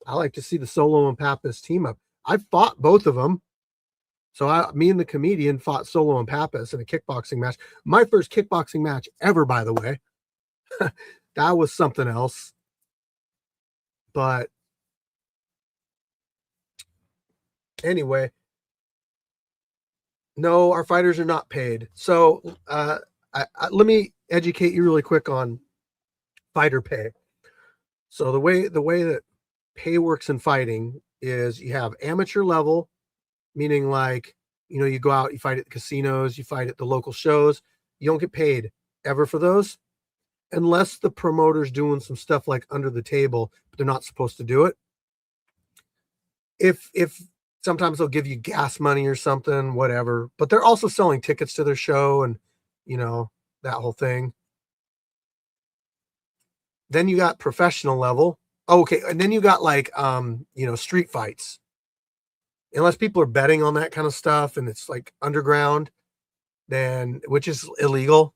I like to see the Solo and Pappas team up. I've fought both of them. So me and the comedian fought Solo and Pappas in a kickboxing match. My first kickboxing match ever, by the way. That was something else. But anyway, no, our fighters are not paid. So let me educate you really quick on fighter pay. So the way that pay works in fighting is you have amateur level, meaning like, you go out, you fight at the casinos, you fight at the local shows. You don't get paid ever for those unless the promoter's doing some stuff like under the table, but they're not supposed to do it. If sometimes they'll give you gas money or something, whatever, but they're also selling tickets to their show and, that whole thing. Then you got professional level. Oh, okay. And then you got like, street fights. Unless people are betting on that kind of stuff and it's like underground, then, which is illegal,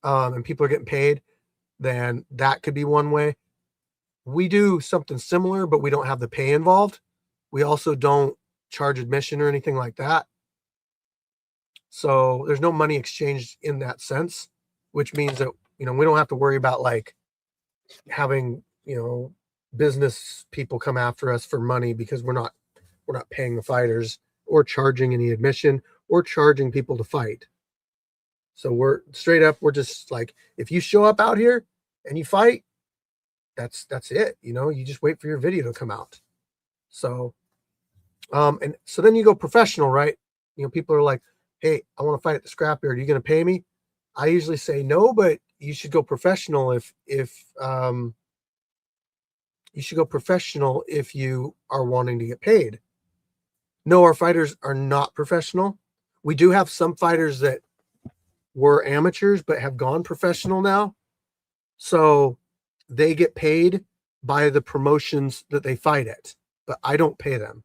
and people are getting paid, then that could be one way. We do something similar, but we don't have the pay involved. We also don't charge admission or anything like that. So there's no money exchanged in that sense, which means that, we don't have to worry about like having, business people come after us for money, because we're not paying the fighters or charging any admission or charging people to fight. So we're straight up, we're just like, if you show up out here and you fight, that's it. You just wait for your video to come out. So, and so then you go professional, right? People are like, hey, I want to fight at the scrapyard. Are you going to pay me? I usually say no, but you should go professional if you should go professional if you are wanting to get paid. No, our fighters are not professional. We do have some fighters that were amateurs but have gone professional now. So they get paid by the promotions that they fight at, but I don't pay them.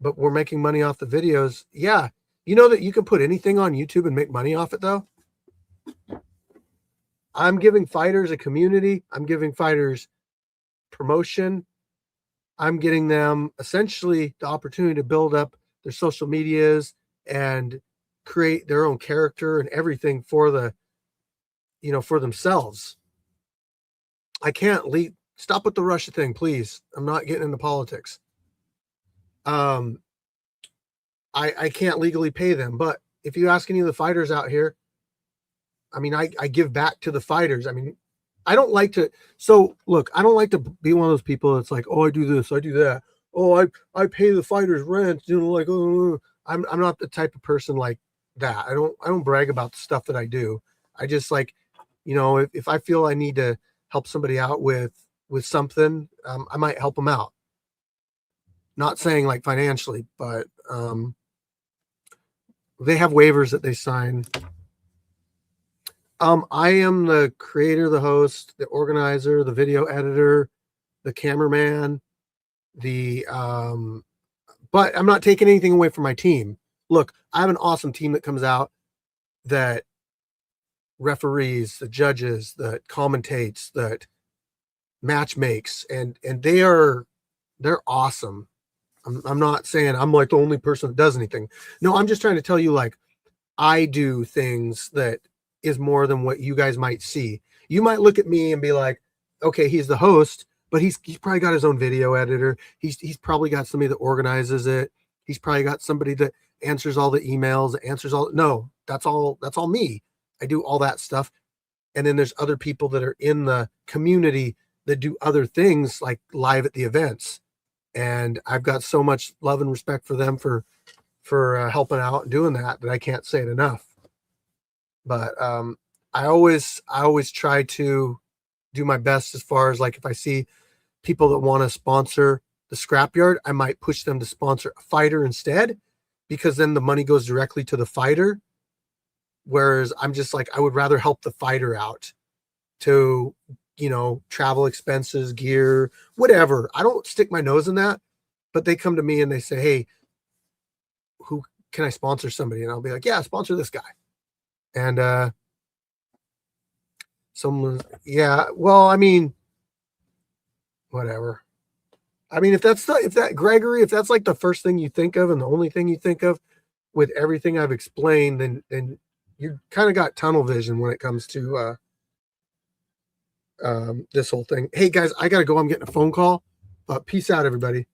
But we're making money off the videos. Yeah. You know that you can put anything on YouTube and make money off it, though? I'm giving fighters a community. I'm giving fighters promotion. I'm getting them essentially the opportunity to build up their social medias and create their own character and everything for for themselves. I can't stop with the Russia thing, please. I'm not getting into politics. I can't legally pay them, but if you ask any of the fighters out here, I mean, I give back to the fighters. I mean, I don't like to, so look, I don't like to be one of those people that's like, oh, I do this, I do that. Oh, I pay the fighters rent, like, oh, I'm not the type of person like that. I don't brag about the stuff that I do. I just like, if I feel I need to help somebody out with something, I might help them out. Not saying like financially, but they have waivers that they sign. I am the creator, the host, the organizer, the video editor, the cameraman, but I'm not taking anything away from my team. Look, I have an awesome team that comes out, that referees, the judges, that commentates, that Match makes, and they're awesome. I'm not saying I'm like the only person that does anything. No, I'm just trying to tell you, like, I do things that is more than what you guys might see. You might look at me and be like, okay, he's the host, but he's probably got his own video editor. He's probably got somebody that organizes it. He's probably got somebody that answers all the emails, answers all. No, that's all me. I do all that stuff. And then there's other people that are in the community that do other things, like live at the events. And I've got so much love and respect for them for helping out and doing that I can't say it enough. But I always try to do my best as far as, like, if I see people that want to sponsor the scrapyard, I might push them to sponsor a fighter instead, because then the money goes directly to the fighter. Whereas I'm just like, I would rather help the fighter out to, travel expenses, gear, whatever. I don't stick my nose in that, but they come to me and they say, hey, who can I sponsor somebody? And I'll be like, yeah, sponsor this guy. And someone, yeah, well, I mean, whatever. I mean, if that's like the first thing you think of and the only thing you think of with everything I've explained, then you kind of got tunnel vision when it comes to this whole thing. Hey guys, I gotta go. I'm getting a phone call. Peace out, everybody.